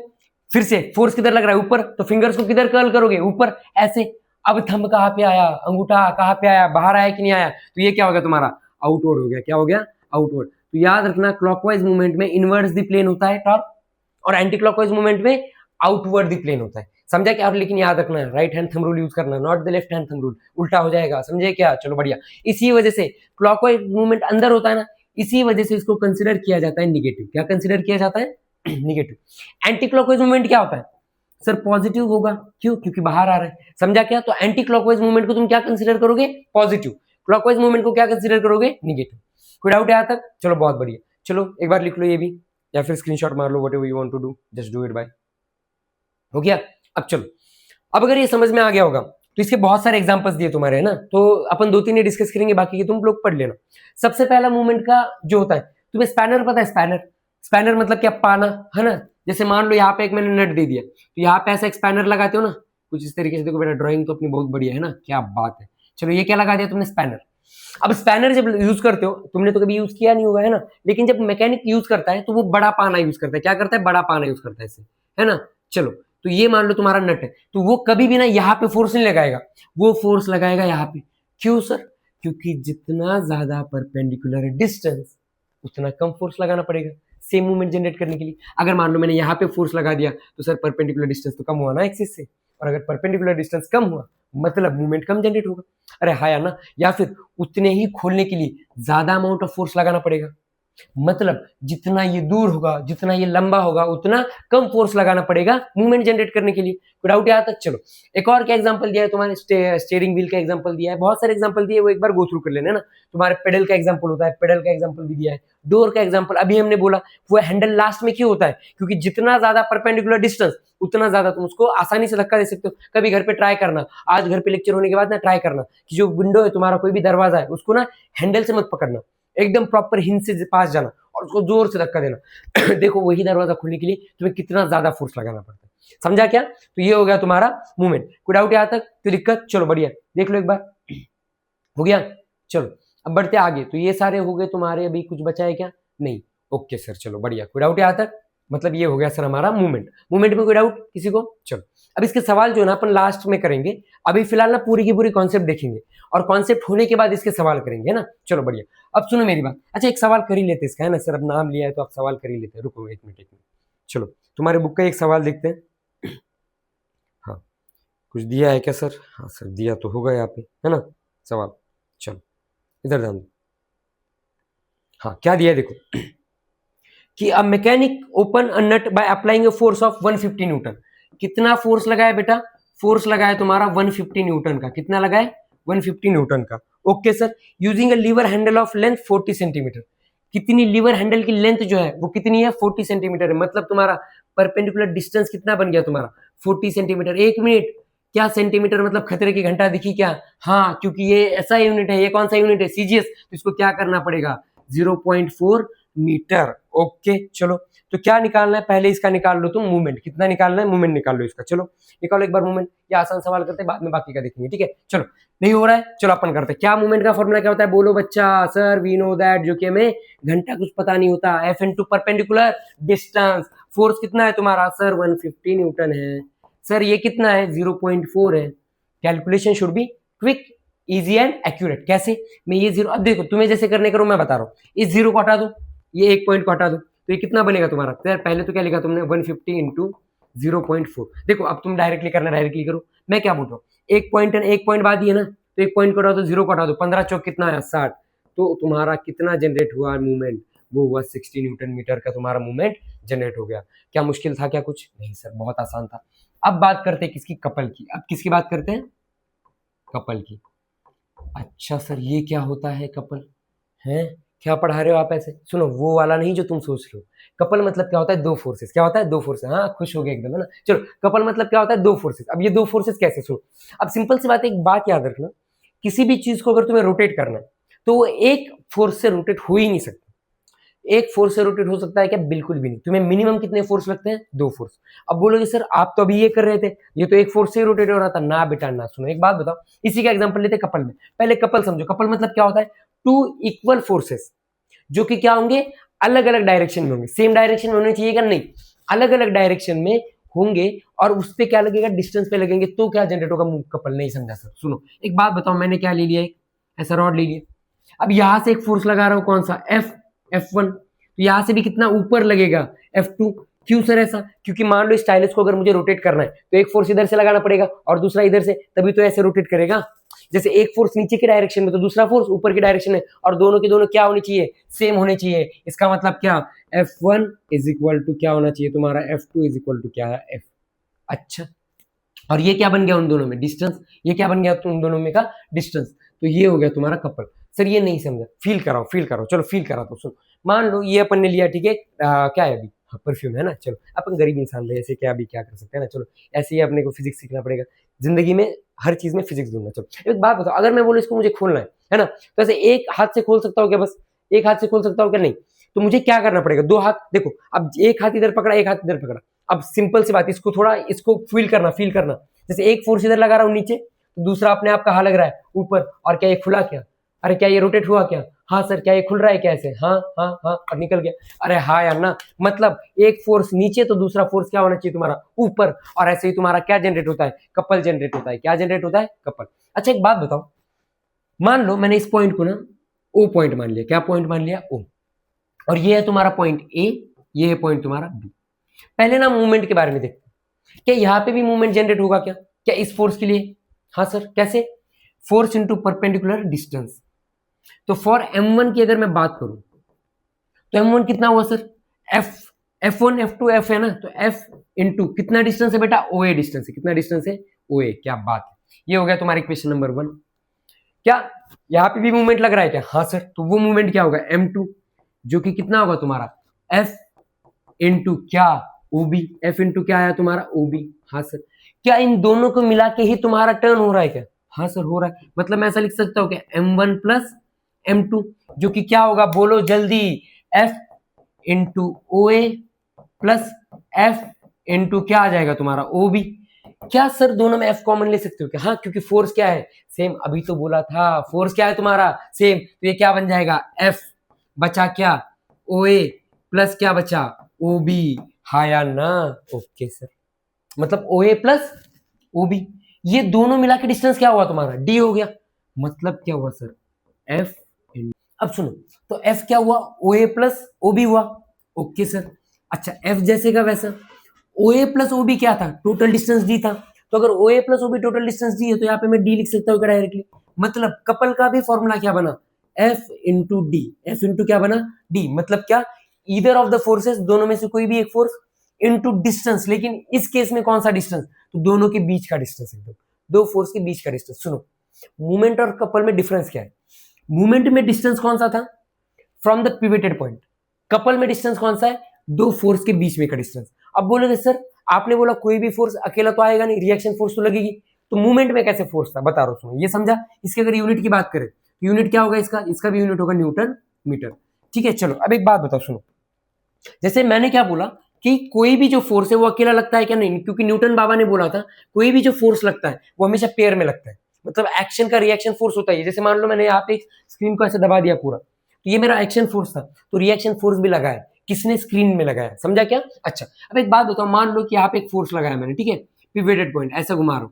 फिर से, फोर्स किधर लग रहा है? ऊपर। तो फिंगर्स को किधर कर्ल करोगे? ऊपर, ऐसे। अब थंब कहाँ पे आया? अंगूठा कहाँ पे आया? बाहर आया कि नहीं आया? तो ये क्या हो गया तुम्हारा? आउटवर्ड हो गया। क्या हो गया? आउटवर्ड। तो याद रखना, क्लॉकवाइज मूवमेंट में इनवर्ड्स द प्लेन होता है टॉर्क, और एंटी क्लॉकवाइज मूवमेंट में आउटवर्ड द प्लेन होता है। समझा क्या? लेकिन याद रखना है, right hand thumb rule use करना, not the left hand thumb rule. उल्टा हो जाएगा, समझे क्या? चलो बढ़िया। इसी वजह से क्लॉकवाइज मूवमेंट अंदर होता है ना, इसी वजह से इसको कंसिडर किया जाता है निगेटिव। क्या कंसिडर किया जाता है? निगेटिव। एंटी क्लॉकवाइज मूवमेंट क्या होता है सर? पॉजिटिव होगा। क्यों? क्योंकि बाहर आ रहा है। समझा क्या? तो एंटी क्लॉकवाइज मूवमेंट को तुम क्या कंसिडर करोगे? पॉजिटिव। क्लॉकवाइज मूवमेंट को क्या कंसिडर करोगे? निगेटिव। कोई डाउट है यहाँ तक? चलो बहुत बढ़िया। चलो एक बार लिख लो ये भी, या फिर स्क्रीनशॉट मार लो, whatever you want to do, just do it bye. हो गया? अब चलो, अब अगर ये समझ में आ गया होगा तो इसके बहुत सारे एग्जांपल्स दिए तुम्हारे, है ना? तो अपन 2-3 ही डिस्कस करेंगे, बाकी के तुम लोग पढ़ लेना। सबसे पहला मूवमेंट का जो होता है, तुम्हें स्पैनर पता है? स्पैनर, स्पैनर मतलब क्या? पाना, है ना? जैसे मान लो यहाँ पे एक मैंने नट दे दिया, तो यहाँ पे ऐसा एक स्पैनर लगाते हो ना, कुछ इस तरीके से। देखो बेटा, ड्राइंग तो अपनी बहुत बढ़िया है ना, क्या बात है। चलो ये क्या लगा दिया तुमने? स्पैनर। अब स्पैनर जब यूज करते हो, तुमने तो कभी यूज किया नहीं होगा, है ना? लेकिन जब मैकेनिक यूज करता है तो वो बड़ा पाना यूज करता है। क्या करता है? बड़ा पाना यूज करता है इससे, है ना? चलो, तो ये मान लो तुम्हारा नट है, तो वो कभी भी ना यहाँ पे फोर्स नहीं लगाएगा, वो फोर्स लगाएगा यहाँ पे। क्यों सर? क्योंकि जितना ज्यादा परपेंडिकुलर डिस्टेंस उतना कम फोर्स लगाना पड़ेगा सेम मूवमेंट जनरेट करने के लिए। अगर मान लो मैंने यहाँ पे फोर्स लगा दिया तो सर परपेंडिकुलर डिस्टेंस तो कम हुआ ना एक्सिस से, और अगर परपेंडिकुलर डिस्टेंस कम हुआ मतलब मूवमेंट कम जनरेट होगा। अरे हाँ यार ना, या फिर उतने ही खोलने के लिए ज्यादा अमाउंट ऑफ फोर्स लगाना पड़ेगा, मतलब जितना ये दूर होगा, जितना ये लंबा होगा, उतना कम फोर्स लगाना पड़ेगा मूवमेंट जनरेट करने के लिए। कोई डाउट यहाँ तक? चलो एक और क्या एग्जांपल दिया है तुम्हारे, स्टीयरिंग व्हील का एग्जांपल दिया है, बहुत सारे एग्जांपल दिए, वो एक बार गो थ्रू कर लेना ना। तुम्हारे पेडल का एग्जांपल होता है, पेडल का एग्जांपल भी दिया है, डोर का एग्जांपल अभी हमने बोला। वो हैंडल लास्ट में क्यों होता है? क्योंकि जितना ज्यादा परपेंडिकुलर डिस्टेंस, उतना ज्यादा तुम उसको आसानी से धक्का दे सकते हो। कभी घर पे ट्राई करना, आज घर पे लेक्चर होने के बाद ना ट्राई करना कि जो विंडो है तुम्हारा, कोई भी दरवाजा है, उसको ना हैंडल से मत पकड़ना, एकदम प्रॉपर हिंज से पास जाना और उसको जोर से धक्का देना। देखो वही दरवाजा खोलने के लिए तुम्हें कितना ज्यादा फोर्स लगाना पड़ता है। समझा क्या? तो ये हो गया तुम्हारा मूवमेंट। कोई डाउट यहाँ तक? कोई दिक्कत? चलो बढ़िया, देख लो एक बार। हो गया? चलो अब बढ़ते आगे। तो ये सारे हो गए तुम्हारे, अभी कुछ बचा है क्या? नहीं। ओके सर, चलो बढ़िया। कोई डाउट यहाँ तक? मतलब ये हो गया सर हमारा मूवमेंट। मूवमेंट में कोई डाउट किसी को? चलो अब इसके सवाल जो है ना अपन लास्ट में करेंगे, अभी फिलहाल ना पूरी की पूरी कॉन्सेप्ट देखेंगे और कॉन्सेप्ट होने के बाद इसके सवाल करेंगे, है ना। चलो बढ़िया, अब सुनो मेरी बात। अच्छा एक सवाल कर ही लेते इसका, है ना सर, अब नाम लिया है तो आप सवाल कर ही लेते हैं। रुको एक मिनट। चलो तुम्हारे बुक का एक सवाल देखते हैं। हाँ कुछ दिया है क्या सर? हाँ सर दिया तो होगा यहाँ पे, है ना सवाल। चलो इधर ध्यान दो। हाँ क्या दिया है देखो कि a mechanic open a nut by applying a force of 150 newton. कितना फोर्स लगाया बेटा? फोर्स लगाया तुम्हारा 150 न्यूटन का। कितना लगाया? 150 न्यूटन का। Okay sir. Using a lever handle of length 40 centimetre. कितनी लीवर हैंडल की लेंथ जो है वो कितनी है? 40 सेंटीमीटर है। मतलब तुम्हारा परपेंडिकुलर डिस्टेंस कितना बन गया तुम्हारा? 40 सेंटीमीटर। एक मिनट, क्या सेंटीमीटर मतलब खतरे की घंटा दिखी क्या? हाँ, क्योंकि ये ऐसा यूनिट है। ये कौन सा यूनिट है? सीजीएस। तो इसको क्या करना पड़ेगा? 0.4 मीटर। ओके चलो, तो क्या निकालना है? पहले इसका निकाल लो तुम, मूवमेंट कितना निकालना है, मूवमेंट निकाल लो इसका। चलो निकालो एक बार मूवमेंट। ये आसान सवाल करते हैं, बाद में बाकी का देखेंगे, ठीक है। चलो नहीं हो रहा है, चलो अपन करते हैं। क्या मूवमेंट का फॉर्मूला क्या होता है? बोलो बच्चा। सर वी नो दैट, जो कि हमें घंटा कुछ पता नहीं होता। F into perpendicular distance. Force कितना है तुम्हारा? सर 150 न्यूटन है। सर ये कितना है? 0.4 है। Calculation should be quick, easy and accurate. कैसे? मैं ये जीरो, अब देखो तुम्हें जैसे करने करो मैं बता रहा हूँ। इस जीरो को हटा दो, ये एक पॉइंट को हटा दो, तो ये कितना बनेगा तुम्हारा? तो यार पहले तो क्या लिखा तुमने? 150 इंटू 0.4। देखो अब तुम डायरेक्टली करना, डायरेक्टली करो। मैं क्या बोल रहा हूँ, एक पॉइंट एक पॉइंट बाद ही है ना, तो एक पॉइंट को हटा दो, जीरो को हटा दो, 15 चौक कितना है? 60। तो तुम्हारा कितना जनरेट हुआ मूवमेंट? वो हुआ 60 न्यूटन मीटर का तुम्हारा मूवमेंट जनरेट हो गया। क्या मुश्किल था क्या कुछ? नहीं सर, बहुत आसान था। अब बात करते हैं किसकी? कपल की। अब किसकी बात करते हैं? कपल की। अच्छा सर ये क्या होता है कपल? हैं क्या पढ़ा रहे हो आप ऐसे? सुनो, वो वाला नहीं जो तुम सोच रहे हो। कपल मतलब क्या होता है? दो फोर्सेस। क्या होता है? दो फोर्सेस। हाँ खुश हो गए एकदम, है ना। चलो कपल मतलब क्या होता है? दो फोर्सेस। अब ये दो फोर्सेस कैसे? सुनो, अब सिंपल सी बात है, एक बात याद रखना, किसी भी चीज को अगर तुम्हें रोटेट करना है तो वो एक फोर्स से रोटेट हो ही नहीं सकता। एक फोर्स से रोटेट हो सकता है क्या? बिल्कुल भी नहीं। तुम्हें मिनिमम कितने फोर्स लगते हैं? दो फोर्स। अब बोलोगे सर आप तो अभी ये कर रहे थे, ये तो एक फोर्स से ही रोटेट हो रहा था ना। बेटा ना, सुनो एक बात बताओ, इसी का एग्जांपल लेते हैं कपल में। पहले कपल समझो। कपल मतलब क्या होता है? टू इक्वल फोर्सेस जो कि क्या होंगे? अलग अलग डायरेक्शन में होंगे। सेम डायरेक्शन में होने चाहिए क्या? नहीं, अलग अलग डायरेक्शन में होंगे। और उस पे क्या लगेगा? डिस्टेंस पे लगेंगे, तो क्या जनरेट होगा? कपल। नहीं समझा सर? सुनो एक बात बताओ, मैंने क्या ले लिया? एक ऐसा रॉड ले लिया। अब यहां से एक फोर्स लगा रहा हूं, कौन सा? F1। तो यहां से भी कितना ऊपर लगेगा? F2। क्यों सर ऐसा? क्योंकि मान लो स्टाइलस को अगर मुझे रोटेट करना है तो एक फोर्स इधर से लगाना पड़ेगा और दूसरा इधर से, तभी तो ऐसे रोटेट करेगा। जैसे एक फोर्स नीचे की डायरेक्शन में तो दूसरा फोर्स ऊपर की डायरेक्शन में, और दोनों के दोनों क्या होनी चाहिए? सेम होने चाहिए। इसका मतलब क्या? F1 इज इक्वल टू क्या होना चाहिए तुम्हारा? F2 इज इक्वल टू क्या है? F। अच्छा, और ये क्या बन गया उन दोनों में? डिस्टेंस। ये क्या बन गया उन दोनों में का? डिस्टेंस। तो ये हो गया तुम्हारा कपल। सर ये नहीं समझा, फील कराओ, फील कराओ। चलो फील करा तो सुनो, मान लो ये अपन ने लिया, ठीक है, क्या है अभी? हाँ परफ्यूम है ना। चलो अपन गरीब इंसान है, ऐसे क्या अभी क्या कर सकते हैं ना। चलो ऐसे ही अपने को फिजिक्स सीखना पड़ेगा जिंदगी में, हर चीज में फिजिक्स दूंगा। चलो एक बात बताओ, अगर मैं बोलूँ इसको मुझे खोलना है ना, तो ऐसे एक हाथ से खोल सकता हूँ क्या? बस एक हाथ से खोल सकता हूँ क्या? नहीं। तो मुझे क्या करना पड़ेगा? दो हाथ। देखो अब एक हाथ इधर पकड़ा, एक हाथ इधर पकड़ा। अब सिंपल सी बात, इसको थोड़ा, इसको फील करना, फील करना। जैसे एक फोर्स इधर लगा रहा हूँ नीचे, तो दूसरा अपने आप कहाँ लग रहा है? ऊपर। और क्या ये खुला क्या? अरे क्या ये रोटेट हुआ क्या? हाँ सर। क्या ये खुल रहा है क्या ऐसे? हाँ हाँ हाँ, और निकल गया। अरे हाँ यार ना, मतलब एक फोर्स नीचे तो दूसरा फोर्स क्या होना चाहिए तुम्हारा? ऊपर। और ऐसे ही तुम्हारा क्या जनरेट होता है? कपल जनरेट होता है। क्या जनरेट होता है? कपल। अच्छा एक बात बताओ, मान लो मैंने इस पॉइंट को ना ओ पॉइंट मान लिया। क्या पॉइंट मान लिया? ओ। और ये है तुम्हारा पॉइंट ए, ये है पॉइंट तुम्हारा बी। पहले ना मूवमेंट के बारे में देखते हैं। क्या यहाँ पे भी मूवमेंट जनरेट होगा क्या? क्या इस फोर्स के लिए? हाँ सर कैसे? Force into perpendicular distance. तो फॉर m1 की अगर मैं बात करूं तो m1 कितना हुआ sir? f f1 f2 f है ना, तो f इंटू कितना डिस्टेंस है बेटा? OA डिस्टेंस है। कितना डिस्टेंस है? OA। क्या बात है, ये हो गया तुम्हारा इक्वेशन नंबर 1। क्या यहाँ पे भी मूवमेंट लग रहा है क्या? हाँ सर। तो वो मूवमेंट क्या होगा? m2, जो कि कितना होगा तुम्हारा? f इंटू क्या? OB। f इंटू क्या आया तुम्हारा? OB। हाँ सर। क्या इन दोनों को मिला के ही तुम्हारा टर्न हो रहा है क्या? हाँ सर हो रहा है। मतलब मैं ऐसा लिख सकता हूँ क्या? m1 प्लस m2, जो कि क्या होगा? बोलो जल्दी। f into OA plus f into क्या आ जाएगा तुम्हारा? OB। क्या सर दोनों में f कॉमन ले सकते हो क्या? हाँ, क्योंकि फोर्स क्या है? सेम। अभी तो बोला था फोर्स क्या है तुम्हारा? सेम। तो ये क्या बन जाएगा? f बचा क्या? OA प्लस क्या बचा? OB। हाँ या ना? Okay sir. मतलब OA प्लस OB, ये दोनों मिला के डिस्टेंस क्या हुआ तुम्हारा? D हो गया। मतलब क्या हुआ सर? F। अब सुनो, तो F क्या हुआ? OA प्लस OB हुआ। Okay sir. अच्छा, F जैसे का वैसा। OA प्लस OB क्या था? टोटल डिस्टेंस D था। तो अगर OA plus OB total distance D है तो यहाँ पे मैं D लिख सकता हूँ डायरेक्टली। मतलब कपल का भी फॉर्मूला क्या बना? F into D. F into क्या बना? D। मतलब क्या? ईदर ऑफ द फोर्सेस, दोनों में से कोई भी एक फोर्स इंटू डिस्टेंस। लेकिन इस केस में कौन सा डिस्टेंस? तो दोनों के बीच का डिस्टेंस, एकदम दो फोर्स के बीच का डिस्टेंस। सुनो, मूवमेंट और कपल में डिफरेंस क्या है? मूवमेंट में डिस्टेंस कौन सा था? From the pivoted point. Couple में डिस्टेंस कौन सा है? दो फोर्स के बीच में का डिस्टेंस। अब बोलोगे सर आपने बोला कोई भी फोर्स अकेला तो आएगा नहीं, रिएक्शन फोर्स तो लगेगी। तो मूवमेंट में कैसे फोर्स था? बता रहा हूं, सुनो। ये समझा? इसकी अगर यूनिट की बात करें तो यूनिट क्या होगा इसका? इसका भी यूनिट होगा न्यूटन मीटर। ठीक है, चलो अब एक बात बताओ, सुनो। जैसे मैंने क्या बोला कि कोई भी जो फोर्स है वो अकेला लगता है क्या? नहीं, क्योंकि न्यूटन बाबा ने बोला था कोई भी जो फोर्स लगता है वो हमेशा पेयर में लगता है। मतलब एक्शन का रिएक्शन फोर्स होता है। जैसे मान लो मैंने यहाँ पे स्क्रीन को ऐसे दबा दिया पूरा, तो ये मेरा एक्शन फोर्स था, तो रिएक्शन फोर्स भी लगा है। किसने? स्क्रीन में लगाया। समझा क्या? अच्छा, अब एक बात बताओ, मान लो कि यहाँ पे एक फोर्स लगाया मैंने, ठीक है, पिवेटेड पॉइंट ऐसा घुमा रहा हूं,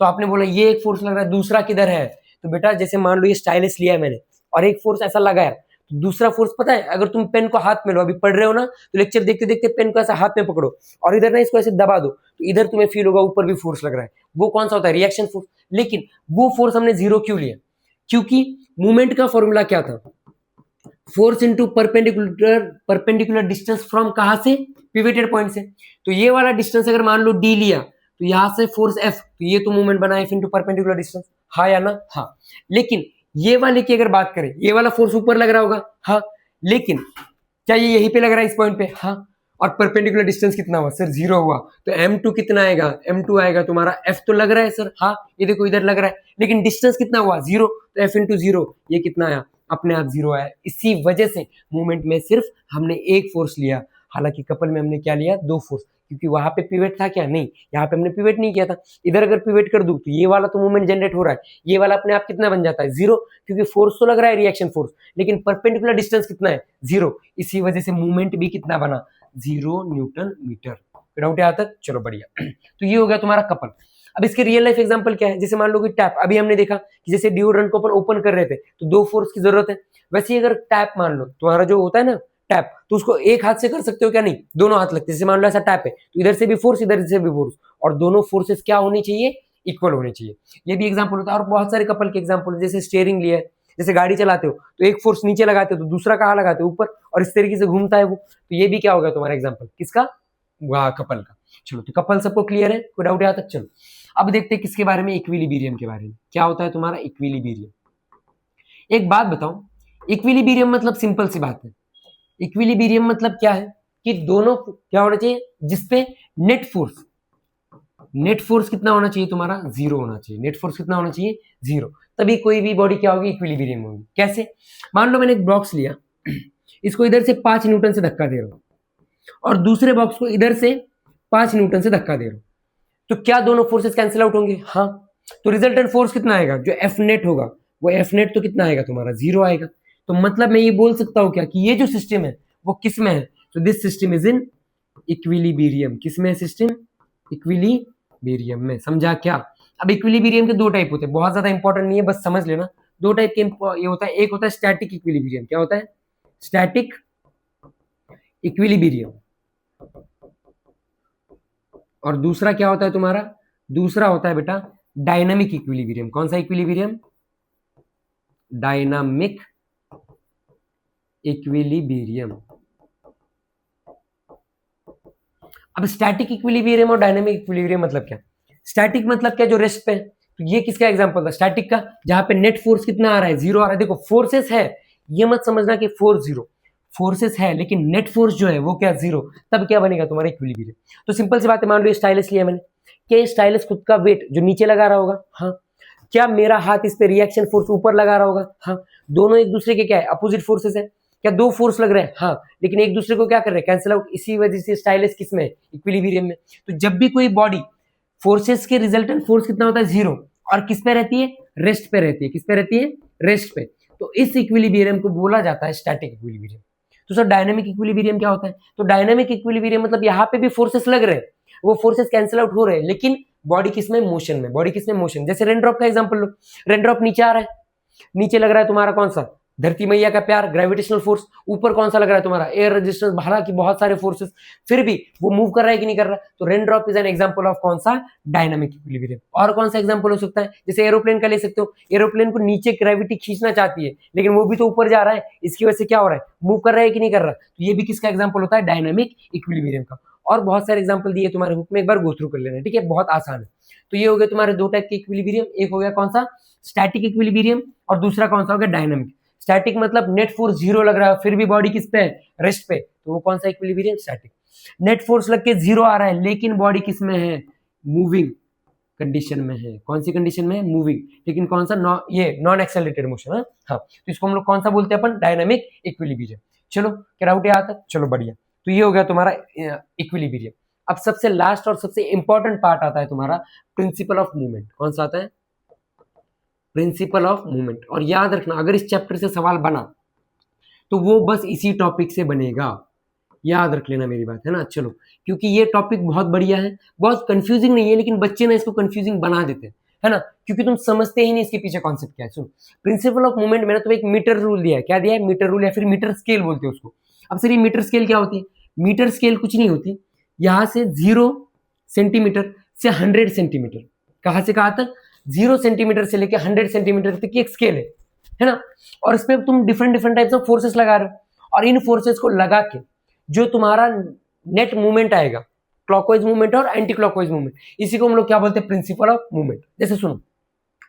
तो आपने बोला ये एक फोर्स लग रहा है, दूसरा किधर है? तो बेटा जैसे मान लो ये स्टाइलिस लिया है मैंने और एक फोर्स ऐसा लगाया, तो दूसरा फोर्स पता है? अगर तुम पेन को हाथ में लो, अभी पढ़ रहे हो ना, तो लेक्चर देखते देखते पेन को ऐसा हाथ में पकड़ो और इधर ना इसको ऐसे दबा दो, तो इधर तुम्हें फील होगा ऊपर भी फोर्स लग रहा है। वो कौन सा होता है? Reaction force. लेकिन वो फोर्स हमने जीरो क्यों लिया? क्योंकि मूवमेंट का फॉर्मूला क्या था? Force into perpendicular distance from कहां से? पिवेटेड पॉइंट से। तो ये वाला डिस्टेंस अगर मान लो डी लिया, तो यहां से फोर्स एफ, तो ये तो मूवमेंट बना एफ इंटू परपेंडिकुलर डिस्टेंस। हाँ या ना? हाँ। लेकिन ये वाले की अगर बात करें, ये वाला फोर्स ऊपर लग रहा होगा, हाँ, लेकिन क्या ये यहीं पे लग रहा है इस पॉइंट पे? हाँ। और परपेंडिकुलर डिस्टेंस कितना हुआ सर? जीरो हुआ। तो m2 कितना आएगा? m2 आएगा तुम्हारा, f तो लग रहा है सर, हाँ, ये देखो इधर लग रहा है, लेकिन डिस्टेंस कितना हुआ? जीरो। तो f इंटू जीरो, ये कितना आया? अपने आप जीरो आया। इसी वजह से मूवमेंट में सिर्फ हमने एक फोर्स लिया, हालांकि कपल में हमने क्या लिया? दो फोर्स। क्योंकि वहां पे पिवेट था क्या? नहीं, यहाँ पे हमने पिवेट नहीं किया था। इधर अगर पिवेट कर दूं तो ये वाला तो मूवमेंट जनरेट हो रहा है, ये वाला अपने आप कितना बन जाता है? जीरो, क्योंकि फोर्स तो लग रहा है रिएक्शन फोर्स, लेकिन परपेंडिकुलर डिस्टेंस कितना है? जीरो। इसी वजह से मूवमेंट भी कितना बना? Zero Newton metre. डाउट यहाँ तक? चलो बढ़िया। तो ये हो गया तुम्हारा कपल। अब इसके रियल लाइफ एग्जांपल क्या है? जैसे मान लो कि टैप, अभी हमने देखा कि जैसे डिओड्रेंट को अपन ओपन कर रहे थे तो दो फोर्स की जरूरत है। वैसे ही अगर टैप मान लो तुम्हारा जो होता है ना टैप, तो उसको एक हाथ से कर सकते हो क्या? नहीं, दोनों हाथ लगते हैं। जैसे मान लो ऐसा टैप है तो इधर से भी फोर्स, इधर से भी फोर्स, और दोनों फोर्सेस क्या होनी चाहिए? इक्वल होनी चाहिए। ये भी एग्जाम्पल होता है। और बहुत सारे कपल के एग्जाम्पल, जैसे स्टीयरिंग लिया है, जैसे गाड़ी चलाते हो तो एक फोर्स नीचे लगाते हो तो दूसरा कहाँ लगाते हो? ऊपर, और इस तरीके से घूमता है वो। तो ये भी क्या होगा तुम्हारा एग्जाम्पल? किसका? कपल का। चलो, तो कपल सबको क्लियर है? कोई डाउट यहाँ तक? चलो अब देखते हैं किसके बारे में? इक्विलिब्रियम के बारे में। क्या होता है तुम्हारा इक्विलिब्रियम? एक बात बताओ, इक्विलिब्रियम मतलब सिंपल सी बात है। इक्विलिब्रियम मतलब क्या है कि दोनों क्या होना चाहिए? जिसपे नेट फोर्स कितना होना चाहिए तुम्हारा? जीरो होना चाहिए। नेट फोर्स कितना होना चाहिए? जीरो। तभी कोई भी बॉडी क्या होगी? इक्विलिब्रियम होगी। कैसे? मान लो मैंने एक बॉक्स लिया, इसको इधर से 5 न्यूटन से धक्का दे रहा हूं और दूसरे बॉक्स को इधर से 5 न्यूटन से धक्का दे रहा हूं, तो क्या दोनों फोर्सेस कैंसिल आउट होंगे? हाँ। तो रिजल्टेंट फोर्स कितना आएगा? जो एफ नेट होगा वो एफ नेट तो कितना आएगा तुम्हारा? जीरो आएगा। तो मतलब मैं ये बोल सकता हूं क्या कि ये जो सिस्टम है वो किस में है? तो this system is in equilibrium. किस में है सिस्टम? इक्विलिब्रियम में। समझा क्या? अब इक्विलिब्रियम के दो टाइप होते हैं, बहुत ज्यादा इंपॉर्टेंट नहीं है, बस समझ लेना। दो टाइप के ये होता है, एक होता है स्टैटिक इक्विलिब्रियम। क्या होता है? Static equilibrium. और दूसरा क्या होता है तुम्हारा? दूसरा होता है बेटा डायनामिक इक्विलिब्रियम। कौन सा इक्विलिब्रियम? Dynamic equilibrium. अब स्टैटिक इक्विलिब्रियम और डायनामिक इक्विलिब्रियम मतलब क्या? स्टैटिक मतलब क्या? जो रेस्ट पे है। तो ये किसका एग्जांपल था? स्टैटिक का, जहां पे नेट फोर्स कितना आ रहा है? 0 आ रहा है। देखो फोर्सेस है, ये मत समझना कि फोर्स 0, फोर्सेस है लेकिन नेट फोर्स जो है वो क्या? 0। तब क्या बनेगा तुम्हारा इक्विलिब्रियम? तो सिंपल सी बात है, मान लो ये स्टाइलस लिया मैंने, क्या ये स्टाइलस खुद का वेट जो नीचे लगा रहा होगा? हाँ। क्या मेरा हाथ इस पे रिएक्शन फोर्स ऊपर लगा रहा होगा? हाँ। दोनों एक दूसरे के क्या है? अपोजिट फोर्सेस है। क्या दो फोर्स लग रहे हैं? हाँ। लेकिन एक दूसरे को क्या कर रहे हैं? Cancel out. इसी वजह से स्टाइलस किस में? इक्विलिब्रियम में। तो जब भी कोई बॉडी, फोर्सेस के रिजल्टेंट फोर्स कितना होता है? 0। और किस पे रहती है? रेस्ट पे रहती है। किस पे रहती है? रेस्ट पे। तो इस इक्विलिब्रियम को बोला जाता है स्टैटिक इक्विलिब्रियम। तो सर डायनामिक इक्विलिब्रियम क्या होता है? तो डायनामिक इक्विलिब्रियम मतलब यहाँ पे भी फोर्सेस लग रहे हैं, वो फोर्सेस कैंसिल आउट हो रहे हैं, लेकिन बॉडी किसमें? मोशन में। बॉडी किसमें? मोशन। जैसे रेन ड्रॉप का एग्जांपल लो, रेन ड्रॉप नीचे आ रहा है, नीचे लग रहा है तुम्हारा कौन सा? धरती मैया का प्यार, ग्रेविटेशनल फोर्स। ऊपर कौन सा लग रहा है तुम्हारा? Air resistance. हालांकि बहुत सारे फोर्सेस, फिर भी वो मूव कर रहा है कि नहीं कर रहा? तो rain drop is an example of कौन सा? Dynamic equilibrium. और कौन सा एग्जांपल हो सकता है? जैसे एरोप्लेन का ले सकते हो, एरोप्लेन को नीचे ग्रेविटी खींचना चाहती है, लेकिन वो भी तो ऊपर जा रहा है, इसकी वजह से क्या हो रहा है? मूव कर रहा है कि नहीं कर रहा? तो ये भी किसका एग्जाम्पल होता है? डायनामिक इक्विलिब्रियम का। और बहुत सारे एग्जाम्पल दिए तुम्हारे बुक में, एक बार गो थ्रू कर लेना, ठीक है? बहुत आसान है। तो ये हो गया तुम्हारे दो टाइप के इक्विलिब्रियम, एक हो गया कौन सा? स्टैटिक इक्विलिब्रियम, और दूसरा कौन सा हो गया? डायनामिक। स्टैटिक मतलब नेट फोर्स 0 लग रहा है, फिर भी बॉडी किस पे है? रेस्ट पे। तो वो कौन सा इक्विलिब्रियम? स्टैटिक। नेट फोर्स लग के 0 आ रहा है, लेकिन बॉडी किस में है? मूविंग कंडीशन में है। कौन सी कंडीशन में है? मूविंग। लेकिन कौन सा? ये नॉन एक्सेलरेटेड मोशन है। हाँ, तो इसको हम लोग कौन सा बोलते हैं अपन? Dynamic equilibrium. चलो, क्या डाउट है यहाँ तक? चलो बढ़िया। तो ये हो गया तुम्हारा इक्विलिब्रियम। अब सबसे लास्ट और सबसे इंपॉर्टेंट पार्ट आता है तुम्हारा प्रिंसिपल ऑफ मूवमेंट। कौन सा आता है? Principle of movement. और याद रखना, अगर इस चैप्टर से सवाल बना तो वो बस इसी टॉपिक से बनेगा, याद रख लेना मेरी बात, है ना? चलो, क्योंकि ये टॉपिक बहुत बढ़िया है, बहुत कंफ्यूजिंग नहीं है, लेकिन बच्चे ना इसको कंफ्यूजिंग बना देते हैं, है ना? क्योंकि तुम समझते ही नहीं इसके पीछे कॉन्सेप्ट क्या है। सुनो, प्रिंसिपल ऑफ मूवमेंट में ना तुम्हें एक मीटर रूल दिया है। क्या दिया है? मीटर रूल, या फिर मीटर स्केल बोलते हैं उसको। अब सर ये मीटर स्केल क्या होती है? मीटर स्केल कुछ नहीं होती, यहां से 0 सेंटीमीटर से 100 सेंटीमीटर, कहां से कहां तक? 0 सेंटीमीटर से लेकर 100 सेंटीमीटर तक की एक स्केल है ना? और इसमें तुम different different types of forces लगा रहे हो, और इन फोर्सेस को लगा के जो तुम्हारा नेट मूवमेंट आएगा, क्लॉकवाइज मूवमेंट और एंटी क्लॉकवाइज मूवमेंट, इसी को हम लोग क्या बोलते हैं? Principle of movement. जैसे सुनो,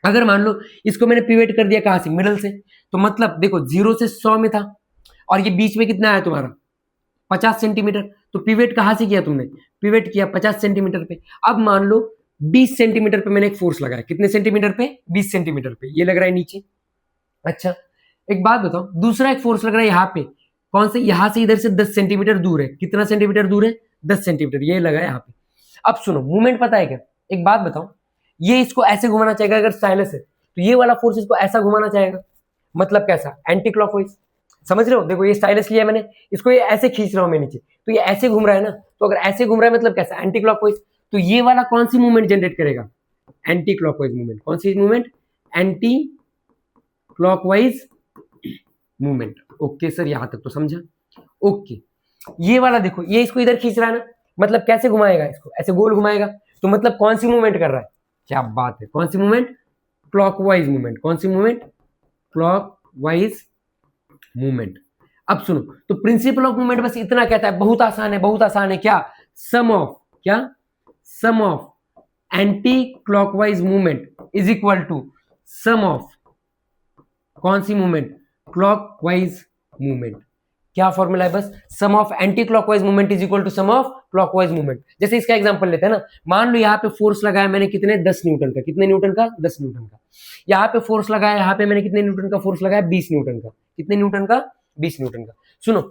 अगर मान लो इसको मैंने पिवेट कर दिया, कहां से? मिडल से। तो मतलब देखो 0 से 100 में था, और ये बीच में कितना आया तुम्हारा? 50 सेंटीमीटर। तो पिवेट कहां से किया तुमने? पिवेट किया 50 सेंटीमीटर पे। अब मान लो 20 सेंटीमीटर पे मैंने एक फोर्स लगाया। कितने सेंटीमीटर पे? 20 सेंटीमीटर पे। ये लग रहा है नीचे। अच्छा, एक बात बताओ, दूसरा एक फोर्स लग रहा है यहाँ पे। कौन से? यहाँ से इधर से 10 सेंटीमीटर दूर है। कितना सेंटीमीटर दूर है? 10 सेंटीमीटर। ये लगा है यहाँ पे। अब सुनो, मूवमेंट पता है क्या? एक बात बताओ, ये इसको ऐसे घुमाना चाहेगा अगर स्टाइलस है, तो ये वाला फोर्स इसको ऐसा घुमाना चाहेगा, मतलब कैसा? Anti clockwise. समझ रहे हो? देखो ये स्टाइलस लिया मैंने, इसको ये ऐसे खींच रहा हूं मैं नीचे, तो ये ऐसे घूम रहा है ना, तो अगर ऐसे घूम रहा है मतलब कैसा? Anti clockwise. तो ये वाला कौन सी मूवमेंट जनरेट करेगा? Anti clockwise movement. कौन सी movement? Anti clockwise movement. Okay sir, यहां तक तो समझा। ओके, ये वाला देखो, ये इसको इधर खींच रहा है ना, मतलब कैसे घुमाएगा? इसको ऐसे गोल घुमाएगा, तो मतलब कौन सी मूवमेंट कर रहा है? क्या बात है, कौन सी मूवमेंट? Clockwise movement. कौन सी मूवमेंट? Clockwise movement. अब सुनो, तो प्रिंसिपल ऑफ मूवमेंट बस इतना कहता है, बहुत आसान है, बहुत आसान है। क्या? सम ऑफ, क्या? Sum of anti clockwise movement is equal to sum of कौन सी मूवमेंट? Clockwise movement. क्या फॉर्मूला है? बस sum of anti clockwise movement is equal to sum of clockwise movement. जैसे इसका एग्जांपल लेते हैं ना, मान लो यहाँ पे फोर्स लगाया मैंने, कितने? 10 न्यूटन का। कितने न्यूटन का? 10 न्यूटन का। यहाँ पे फोर्स लगाया, यहाँ पे मैंने कितने न्यूटन का फोर्स लगाया? 20 न्यूटन का। कितने न्यूटन का? 20 न्यूटन का। सुनो,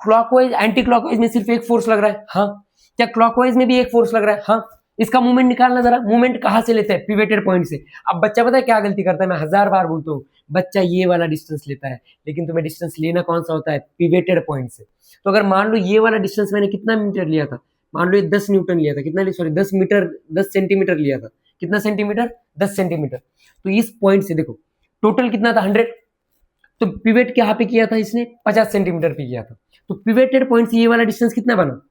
क्लॉकवाइज एंटी क्लॉकवाइज में सिर्फ एक फोर्स लग रहा है, हाँ। क्या क्लॉकवाइज में भी एक फोर्स लग रहा है? हाँ। इसका मूवमेंट निकालना जरा, मूवमेंट कहां से लेते हैं? पिवेटेड पॉइंट से। अब बच्चा पता है क्या गलती करता है? मैं 1000 बार बोलता हूँ, बच्चा ये वाला डिस्टेंस लेता है, लेकिन तुम्हें डिस्टेंस लेना कौन सा होता है? पिवेटेड पॉइंट से। तो अगर मान लो ये वाला डिस्टेंस मैंने कितना मीटर लिया था? मान लो ये 10 न्यूटन लिया था, कितना? सॉरी 10 मीटर, 10 सेंटीमीटर लिया था। कितना सेंटीमीटर? 10 सेंटीमीटर। तो इस पॉइंट से देखो टोटल कितना था? 100। तो पिवेट यहाँ पे किया था इसने 50 सेंटीमीटर पे किया था। तो पिवेटेड पॉइंट से ये वाला डिस्टेंस कितना बना?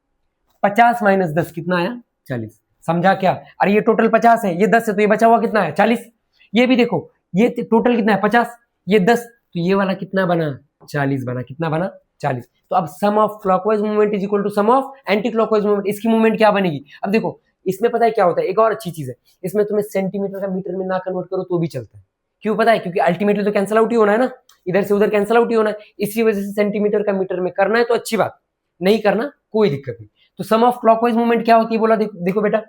50 माइनस 10 कितना आया? 40। समझा क्या? अरे ये टोटल 50 है, ये 10 है, तो ये बचा हुआ कितना है? 40। ये भी देखो, ये टोटल कितना है? 50, ये 10, तो ये वाला कितना बना? 40 बना। कितना बना? 40। तो अब sum of clockwise movement is equal to sum of anti clockwise movement. इसकी मूवमेंट क्या बनेगी? अब देखो इसमें पता है क्या होता है, एक और अच्छी चीज है, इसमें तुम्हें सेंटीमीटर का मीटर में ना कन्वर्ट करो तो भी चलता है। क्यों पता है? क्योंकि अल्टीमेटली तो कैंसिल आउट ही होना है ना, इधर से उधर कैंसिल आउट ही होना है। इसी वजह से सेंटीमीटर का मीटर में करना है तो अच्छी बात, नहीं करना कोई दिक्कत नहीं। तो सम ऑफ क्लॉकवाइज मूवमेंट क्या होती है बोला? देखो बेटा,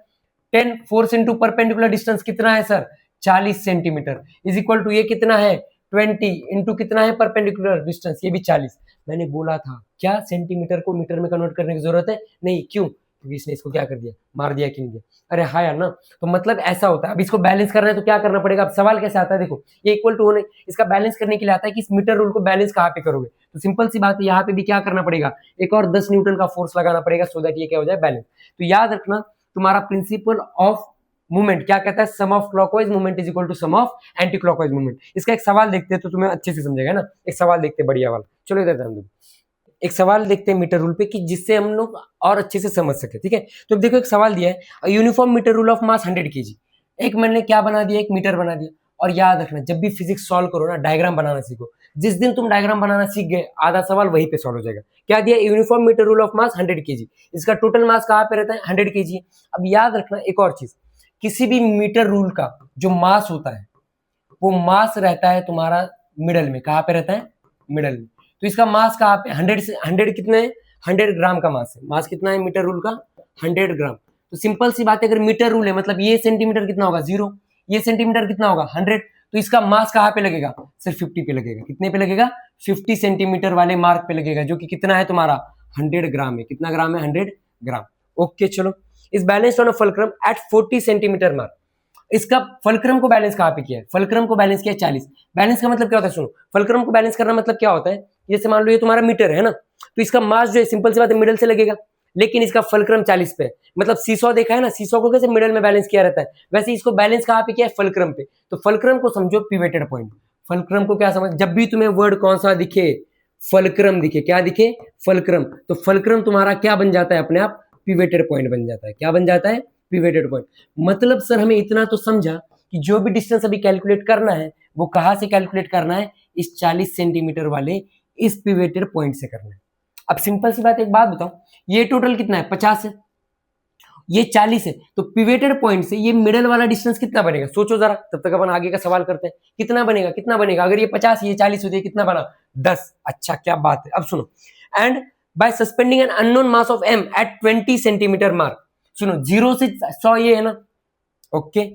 10 फोर्स इंटू परपेंडिकुलर डिस्टेंस कितना है sir? 40 centimetre is equal to ये कितना है? 20 इंटू कितना है परपेंडिकुलर डिस्टेंस? ये भी 40। मैंने बोला था क्या सेंटीमीटर को मीटर में कन्वर्ट करने की जरूरत है? नहीं। क्यों? क्योंकि इसने इसको क्या कर दिया? मार दिया कि नहीं दिया? अरे हाँ यार ना। तो मतलब ऐसा होता है। अब इसको बैलेंस करना है तो क्या करना पड़ेगा? अब सवाल कैसे आता है देखो, ये इक्वल टू होने, इसका बैलेंस करने के लिए आता है कि इस मीटर रूल को बैलेंस कहाँ पे करोगे? तो सिंपल सी बात है, यहाँ पे भी क्या करना पड़ेगा? एक और 10 न्यूटन का फोर्स लगाना पड़ेगा सो दैट ये क्या हो जाए? बैलेंस। तो याद रखना तुम्हारा प्रिंसिपल ऑफ मूवमेंट क्या कहता है? Sum of clockwise movement is equal to sum of anti clockwise movement. इसका एक सवाल देखते हैं तो तुम्हें अच्छे से समझेगा ना। एक सवाल देखते हैं बढ़िया वाला, चलो इधर ध्यान दो। एक सवाल देखते हैं मीटर रूल पे कि जिससे हम लोग और अच्छे से समझ सके, ठीक है? तो देखो एक सवाल दिया है, uniform metre rule of mass 100 kg। एक मैंने क्या बना दिया? एक मीटर बना दिया। और याद रखना जब भी फिजिक्स सॉल्व करो ना, डायग्राम बनाना सीखो। जिस दिन तुम डायग्राम बनाना सीख गए, आधा सवाल वहीं पे सॉल्व हो जाएगा। क्या दिया? Uniform metre rule of mass 100 kg। इसका टोटल मास कहाँ पे रहता है? 100 kg। अब याद रखना एक और चीज, किसी भी मीटर रूल का जो मास होता है वो मास रहता है तुम्हारा मिडल में। कहाँ पे रहता है? मिडल में। तो इसका मास कहाँ पे? 100 से 100 कितने है? 100 ग्राम का मास है। मास कितना है मीटर रूल का? 100 ग्राम। तो सिंपल सी बात है, अगर मीटर रूल है मतलब ये सेंटीमीटर कितना होगा? 0। ये सेंटीमीटर कितना होगा? 100। तो इसका मास कहाँ पे लगेगा? सिर्फ 50 पे लगेगा। कितने पे लगेगा? 50 सेंटीमीटर वाले मार्क पे लगेगा, जो कि कितना है तुम्हारा? 100 ग्राम है। कितना ग्राम है? 100 ग्राम। ओके चलो, इस balance on a fulcrum at 40 centimetre mark. इसका फलक्रम को बैलेंस कहाँ पे किया है? फलक्रम को बैलेंस किया 40। बैलेंस का मतलब क्या होता है? सुनो, फलक्रम को बैलेंस करना मतलब क्या होता है? जैसे मान लो ये तुम्हारा मीटर है ना, तो इसका मास जो है सिंपल सी बात है मिडल से लगेगा, लेकिन इसका फलक्रम 40 पे है। मतलब सीसॉ देखा है ना, सीसॉ को कैसे मिडल में बैलेंस किया रहता है, वैसे इसको बैलेंस कहाँ पे किया है? फलक्रम पे। तो फलक्रम को समझो पिवेटेड पॉइंट। फलक्रम को क्या समझ, जब भी तुम्हें वर्ड कौन सा दिखे? फलक्रम दिखे। क्या दिखे? फलक्रम। तो फलक्रम तुम्हारा क्या बन जाता है? अपने आप पिवेटेड पॉइंट बन जाता है। क्या बन जाता है? पिवेटेड पॉइंट। मतलब सर हमें इतना तो समझा कि जो भी डिस्टेंस अभी कैलकुलेट करना है वो कहां से कैलकुलेट करना है? इस 40 सेंटीमीटर वाले इस पिवेटेड पॉइंट से करना है। अब सिंपल सी बात, एक बात बताओ, ये टोटल कितना है? 50 है, ये 40 है, तो पिवेटेड पॉइंट से ये मिडल वाला डिस्टेंस कितना बनेगा? सोचो जरा, तब तक अपन आगे का सवाल करते हैं। कितना बनेगा? कितना बनेगा? अगर ये 50 ये 40 होती है, कितना बना? 10। अच्छा क्या बात है। अब सुनो, and by suspending an unknown mass of m at 20 centimetre mark. सुनो 0 से 100 ये है ना, ओके।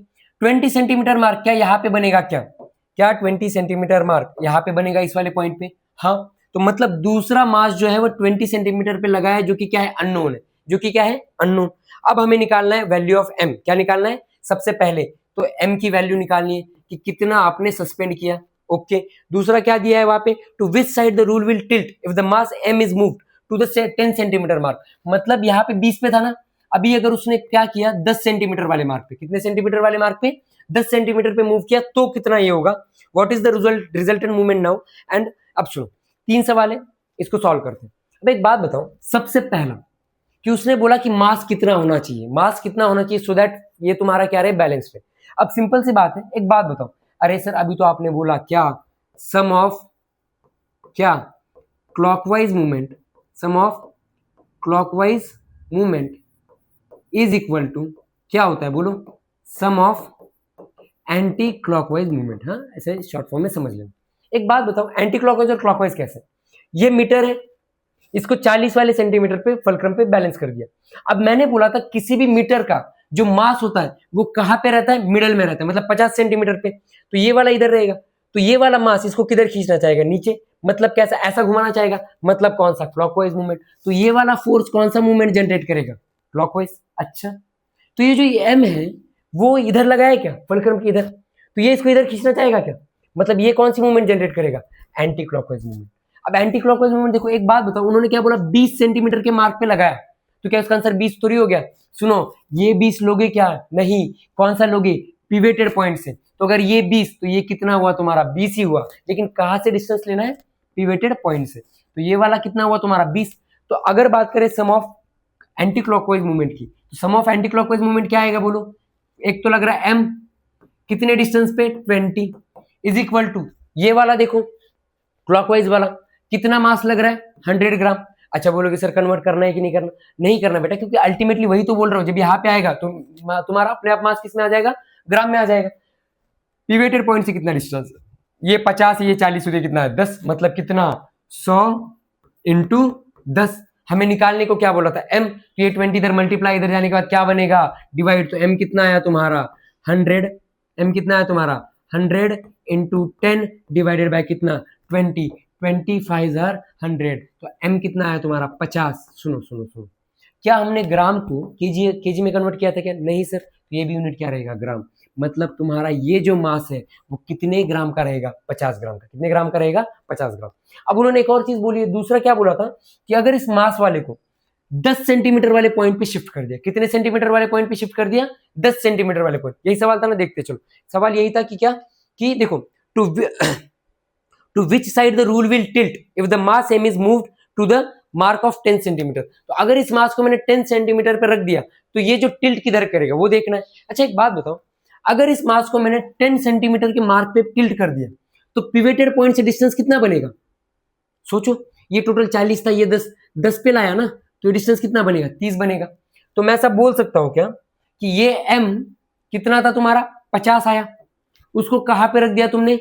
20 सेंटीमीटर मार्क क्या यहाँ पे बनेगा? क्या 20 सेंटीमीटर मार्क यहाँ पे बनेगा इस वाले पॉइंट पे? हाँ, तो मतलब दूसरा मास जो है वो 20 सेंटीमीटर पे लगा है, जो कि क्या है? अननोन है। जो कि क्या है? अननोन। अब हमें निकालना है वैल्यू ऑफ m। क्या निकालना है? सबसे पहले तो m की वैल्यू निकालनी है कि कितना आपने सस्पेंड किया, ओके। दूसरा क्या दिया है वहां पे? To which side the rule will tilt if the mass m is moved to the 10 centimetre mark. मतलब यहाँ पे 20 पे था ना, अभी अगर उसने क्या किया? 10 सेंटीमीटर वाले मार्क पे। कितने सेंटीमीटर वाले मार्क पे? 10 सेंटीमीटर पे मूव किया, तो कितना ये होगा? What is the resultant movement now? And अब सुनो, 3 सवाल है, इसको सॉल्व करते हैं। अब एक बात बताओ, सबसे पहला कि उसने बोला कि मास कितना होना चाहिए, मास कितना होना चाहिए सो दैट ये तुम्हारा क्या रहे? बैलेंस पे। अब सिंपल सी बात है, एक बात बताओ, अरे सर अभी तो आपने बोला क्या? सम ऑफ क्या? Clockwise movement, sum of clockwise movement is equal to क्या होता है बोलो? Sum of anti clockwise movement. हाँ, ऐसे शॉर्ट फॉर्म में समझ लेना। एक बात बताओ, एंटी क्लॉकवाइज और क्लॉकवाइज कैसे? ये मीटर है, इसको 40 वाले सेंटीमीटर पे फलक्रम पे बैलेंस कर दिया। अब मैंने बोला था किसी भी मीटर का जो मास होता है वो कहां पे रहता है? मिडल में रहता है, मतलब 50 सेंटीमीटर पे। तो ये वाला इधर रहेगा, तो ये वाला मास इसको किधर खींचना चाहेगा? नीचे। मतलब कैसा? ऐसा घुमाना चाहेगा, मतलब कौन सा? Clockwise movement. तो ये वाला फोर्स कौन सा मूवमेंट जनरेट करेगा? क्लॉकवाइज। अच्छा, तो ये जो m है वो इधर लगाया क्या? फलक्रम की इधर, तो ये इसको इधर खींचना चाहेगा क्या? मतलब ये कौन सी मूवमेंट जनरेट करेगा? Anti clockwise movement. अब एंटी क्लॉकवाइज मूवमेंट देखो, एक बात बताओ, उन्होंने क्या बोला? 20 सेंटीमीटर के मार्क पे लगाया, तो क्या इसका आंसर 20 थोड़ी हो गया? सुनो, ये 20 लोगे क्या? नहीं। कौन सा लोगे? पिवेटेड पॉइंट से। तो अगर ये 20, तो ये कितना हुआ तुम्हारा? 20 ही हुआ, लेकिन कहां से डिस्टेंस लेना है? पिवेटेड पॉइंट से। तो ये वाला कितना हुआ तुम्हारा? 20। तो अगर बात करें सम ऑफ एंटी क्लॉकवाइज मूवमेंट की, तो सम ऑफ एंटी क्लॉकवाइज मूवमेंट क्या आएगा बोलो? एक तो लग रहा है m, कितने डिस्टेंस पे 20, इज इक्वल टू ये वाला देखो क्लॉकवाइज वाला कितना मास लग रहा है 100 ग्राम। अच्छा बोलोगे सर कन्वर्ट करना है कि नहीं करना? नहीं करना बेटा, क्योंकि अल्टीमेटली वही तो बोल रहा हूँ, जब यहाँ पे आएगा तो तुम्हारा अपने आप मास किस में आ जाएगा? ग्राम में आ जाएगा। पिवेटेड पॉइंट से कितना डिस्टेंस? ये 50, ये 40 हो गया, कितना है 10, मतलब कितना 100 इंटू 10। हमें निकालने को क्या बोला था? m, तो ये 20 इधर मल्टीप्लाई, इधर जाने के बाद क्या बनेगा? डिवाइड। तो m कितना आया तुम्हारा 100, m कितना आया तुम्हारा 100 इंटू 10 डिवाइडेड बाय कितना 20, 25 100, तो m कितना आया तुम्हारा 50। सुनो सुनो सुनो, क्या हमने ग्राम को केजी में कन्वर्ट किया था क्या? नहीं सर, तो ये भी यूनिट क्या रहेगा? ग्राम। मतलब तुम्हारा ये जो मास है वो कितने ग्राम का रहेगा? 50 ग्राम का। कितने ग्राम का रहेगा? 50 ग्राम। अब उन्होंने एक और चीज बोली है, दूसरा क्या बोला था कि अगर इस मास वाले को 10 सेंटीमीटर वाले पॉइंट पे शिफ्ट कर दिया, कितने सेंटीमीटर वाले पॉइंट पे शिफ्ट कर दिया? 10 सेंटीमीटर वाले पॉइंट। यही सवाल था ना, देखते चलो। सवाल यही था कि क्या, कि देखो to which side the rule will tilt if the mass m is moved to the mark of 10 centimetre. तो अगर इस मास को मैंने 10 सेंटीमीटर पर रख दिया तो ये जो टिल्ट किधर करेगा वो देखना है। अच्छा एक बात बताओ, अगर इस मास को मैंने 10 सेंटीमीटर के मार्क पे टिल्ट कर दिया तो पिवेटेड पॉइंट से डिस्टेंस कितना बनेगा? सोचो, ये टोटल 40 था, ये 10 पे लाया ना, तो ये डिस्टेंस कितना बनेगा? 30 बनेगा। तो मैं ऐसा बोल सकता हूं क्या कि ये m कितना था तुम्हारा? 50 आया, उसको कहां पे रख दिया तुमने?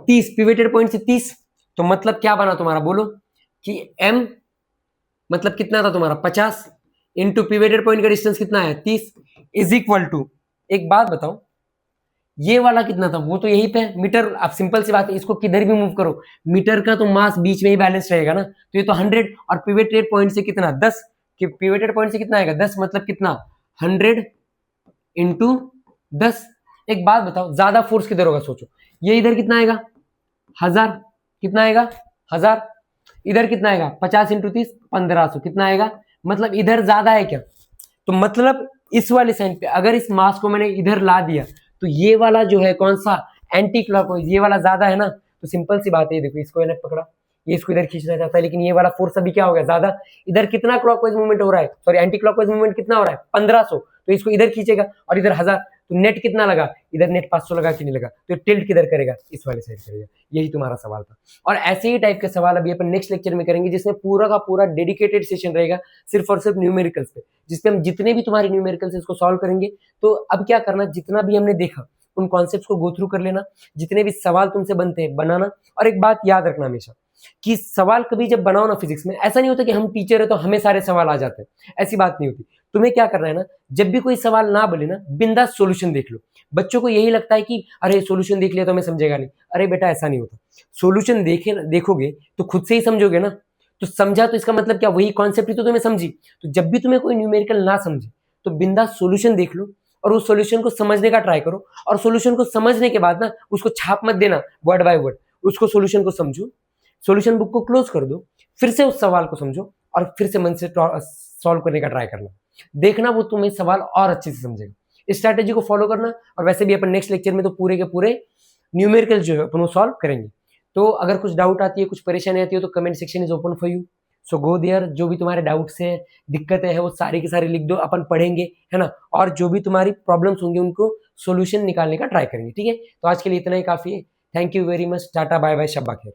30, पिवेटेड पॉइंट से 30। तो मतलब क्या बना तुम्हारा? बोलो कि m मतलब कितना था तुम्हारा 50 इंटू पिवेटेड पॉइंट का डिस्टेंस कितना है 30 इज इक्वल टू, एक बात बताओ ये वाला कितना था? वो तो यही पे मीटर। अब सिंपल सी बात है, इसको किधर भी मूव करो मीटर का तो मास बीच में ही बैलेंस रहेगा ना, तो ये तो 100 और पिवेटेड पॉइंट से कितना 10, कि पिवेटेड पॉइंट से कितना आएगा 10, मतलब कितना 100 इंटू 10। एक बात बताओ ज्यादा फोर्स किधर होगा? सोचो, ये इधर कितना आएगा 1000, कितना आएगा 1000, इधर कितना आएगा 50 इंटू 30 1500, कितना आएगा? मतलब इधर ज्यादा है क्या? तो मतलब इस वाले साइड पे अगर इस मास को मैंने इधर ला दिया तो ये वाला जो है कौन सा? एंटी क्लॉकवाइज, ये वाला ज्यादा है ना। तो सिंपल सी बात है, देखो इसको मैंने पकड़ा, ये इसको इधर खींचना चाहता है, लेकिन ये वाला फोर्स अभी क्या हो गया? ज्यादा। इधर कितना क्लॉकवाइज मूवमेंट हो रहा है, सॉरी एंटी क्लॉकवाइज मूवमेंट कितना हो रहा है? 1500, तो इसको इधर खींचेगा और इधर 1000, तो नेट कितना लगा? इधर नेट 500 लगा कि नहीं लगा? तो टिल्ट किधर करेगा? इस वाले साइड करेगा। यही तुम्हारा सवाल था। और ऐसे ही टाइप के सवाल अभी अपन नेक्स्ट लेक्चर में करेंगे, जिसमें पूरा का पूरा डेडिकेटेड सेशन रहेगा सिर्फ और सिर्फ न्यूमेरिकल्स पे, जिसपे हम जितने भी तुम्हारे न्यूमेरिकल्स इसको सॉल्व करेंगे। तो अब क्या करना, जितना भी हमने देखा उन कॉन्सेप्ट्स को गो थ्रू कर लेना, जितने भी सवाल तुमसे बनते हैं बनाना। और एक बात याद रखना हमेशा कि सवाल कभी जब बनाओ ना फिजिक्स में, ऐसा नहीं होता कि हम टीचर है तो हमें सारे सवाल आ जाते हैं, ऐसी बात नहीं होती। तुम्हें क्या करना है ना, जब भी कोई सवाल ना बने ना, बिंदास सॉल्यूशन देख लो। बच्चों को यही लगता है कि अरे सॉल्यूशन देख लिया तो हमें समझेगा नहीं। अरे बेटा ऐसा नहीं होता, सॉल्यूशन देखोगे तो खुद से ही समझोगे ना। तो समझा तो इसका मतलब क्या, वही कॉन्सेप्ट ही तो तुम्हें समझी। तो जब भी तुम्हें कोई न्यूमेरिकल ना समझे तो बिंदास सॉल्यूशन देख लो और उस सॉल्यूशन को समझने का ट्राई करो। और सॉल्यूशन को समझने के बाद ना उसको छाप मत देना वर्ड बाय वर्ड, उसको सॉल्यूशन को समझो, सॉल्यूशन बुक को क्लोज कर दो, फिर से उस सवाल को समझो और फिर से मन से सॉल्व करने का ट्राई करना। देखना वो तुम्हें सवाल और अच्छे से समझेगा। इस स्ट्रैटेजी को फॉलो करना। और वैसे भी अपन नेक्स्ट लेक्चर में तो पूरे के पूरे न्यूमेरिकल जो है अपन वो सॉल्व करेंगे। तो अगर कुछ डाउट आती है, कुछ परेशानी आती है, तो comment section is open for you. So go there, जो भी तुम्हारे डाउट्स है, दिक्कतें हैं, वो सारी की सारी लिख दो, अपन पढ़ेंगे, है ना। और जो भी तुम्हारी प्रॉब्लम्स होंगी उनको सोल्यूशन निकालने का ट्राई करेंगे, ठीक है। तो आज के लिए इतना ही काफी है। Thank you very much, tata bye bye, शब्बा खैर।